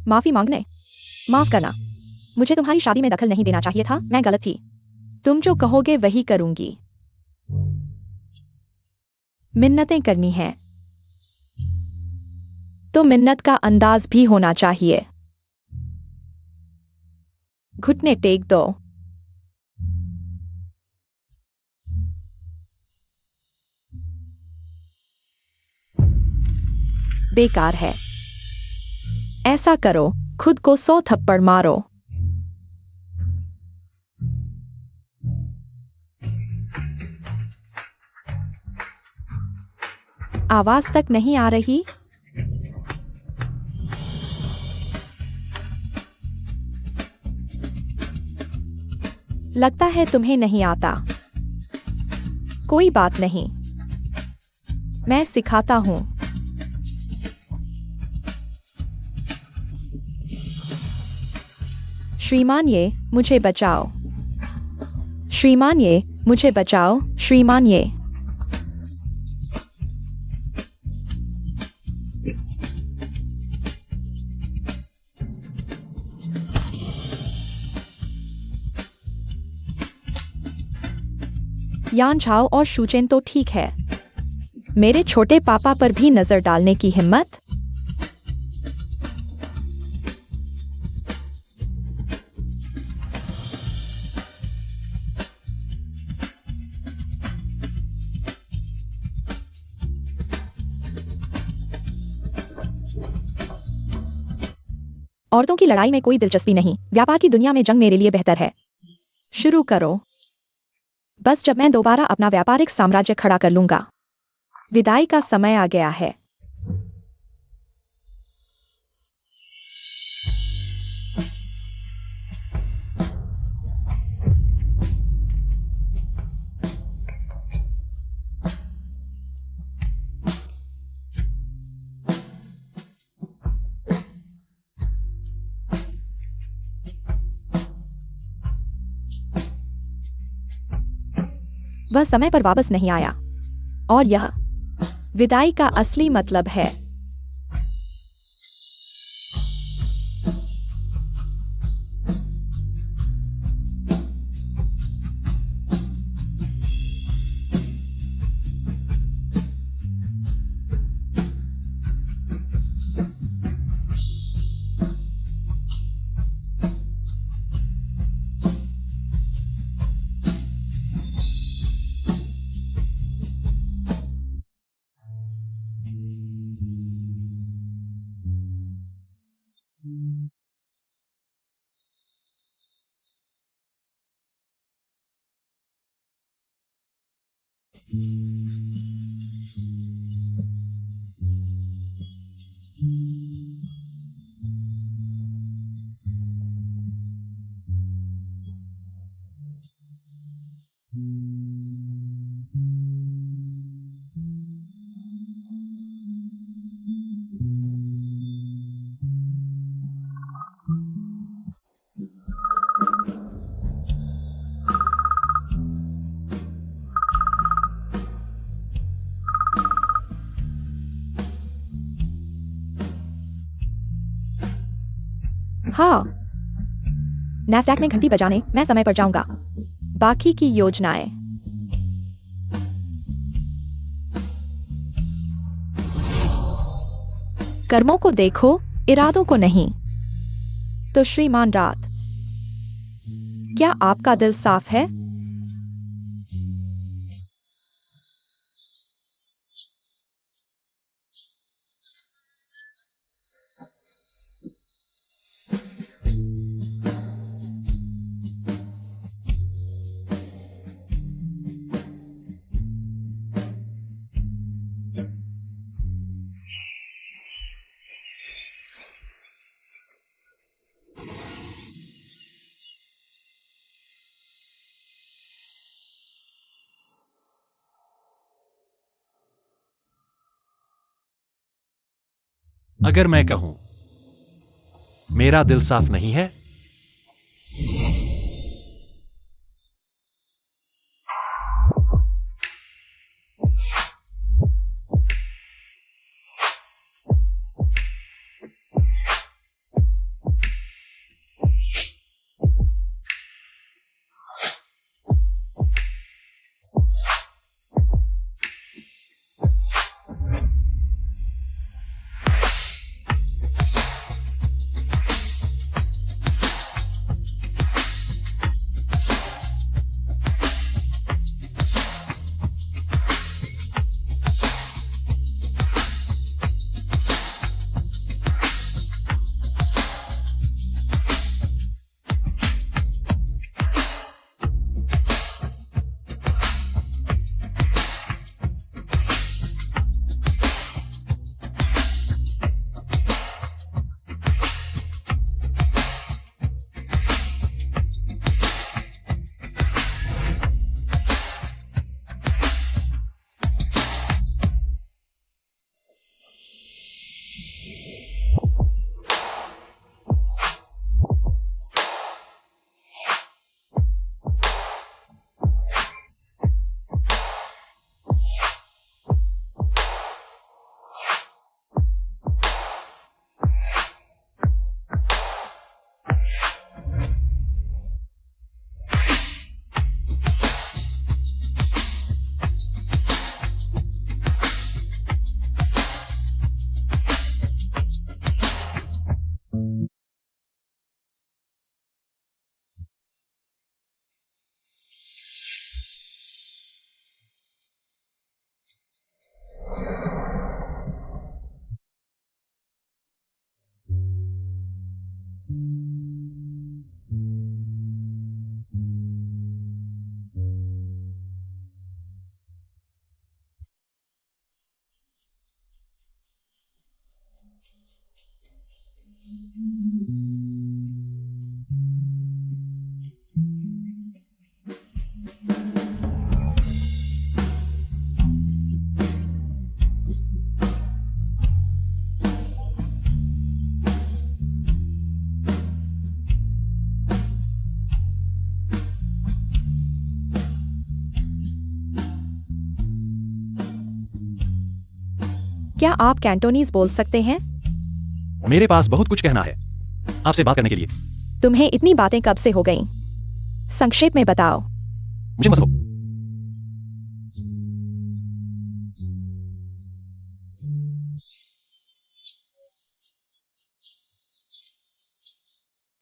माफी मांगने? माफ करना, मुझे तुम्हारी शादी में दखल नहीं देना चाहिए था, मैं गलत थी। तुम जो कहोगे वही करूंगी। मिन्नतें करनी है तो मिन्नत का अंदाज भी होना चाहिए। घुटने टेक दो। बेकार है। ऐसा करो, खुद को 100 थप्पड़ मारो। आवाज तक नहीं आ रही? लगता है तुम्हें नहीं आता। कोई बात नहीं, मैं सिखाता हूं। श्रीमान ये मुझे बचाओ। श्रीमान ये मुझे बचाओ। श्रीमान ये। यान झाओ और शूचेन तो ठीक है, मेरे छोटे पापा पर भी नजर डालने की हिम्मत? औरतों की लड़ाई में कोई दिलचस्पी नहीं, व्यापार की दुनिया में जंग मेरे लिए बेहतर है। शुरू करो। बस जब मैं दोबारा अपना व्यापारिक साम्राज्य खड़ा कर लूंगा। विदाई का समय आ गया है। वह समय पर वापस नहीं आया, और यह विदाई का असली मतलब है। हाँ, नैसडैक में घंटी बजाने मैं समय पर जाऊंगा। बाकी की योजनाएं। कर्मों को देखो, इरादों को नहीं। तो श्रीमान रात, क्या आपका दिल साफ है? अगर मैं कहूं मेरा दिल साफ नहीं है, क्या आप कैंटोनीज बोल सकते हैं? मेरे पास बहुत कुछ कहना है आपसे बात करने के लिए। तुम्हें इतनी बातें कब से हो गईं? संक्षेप में बताओ। मुझे मत लो।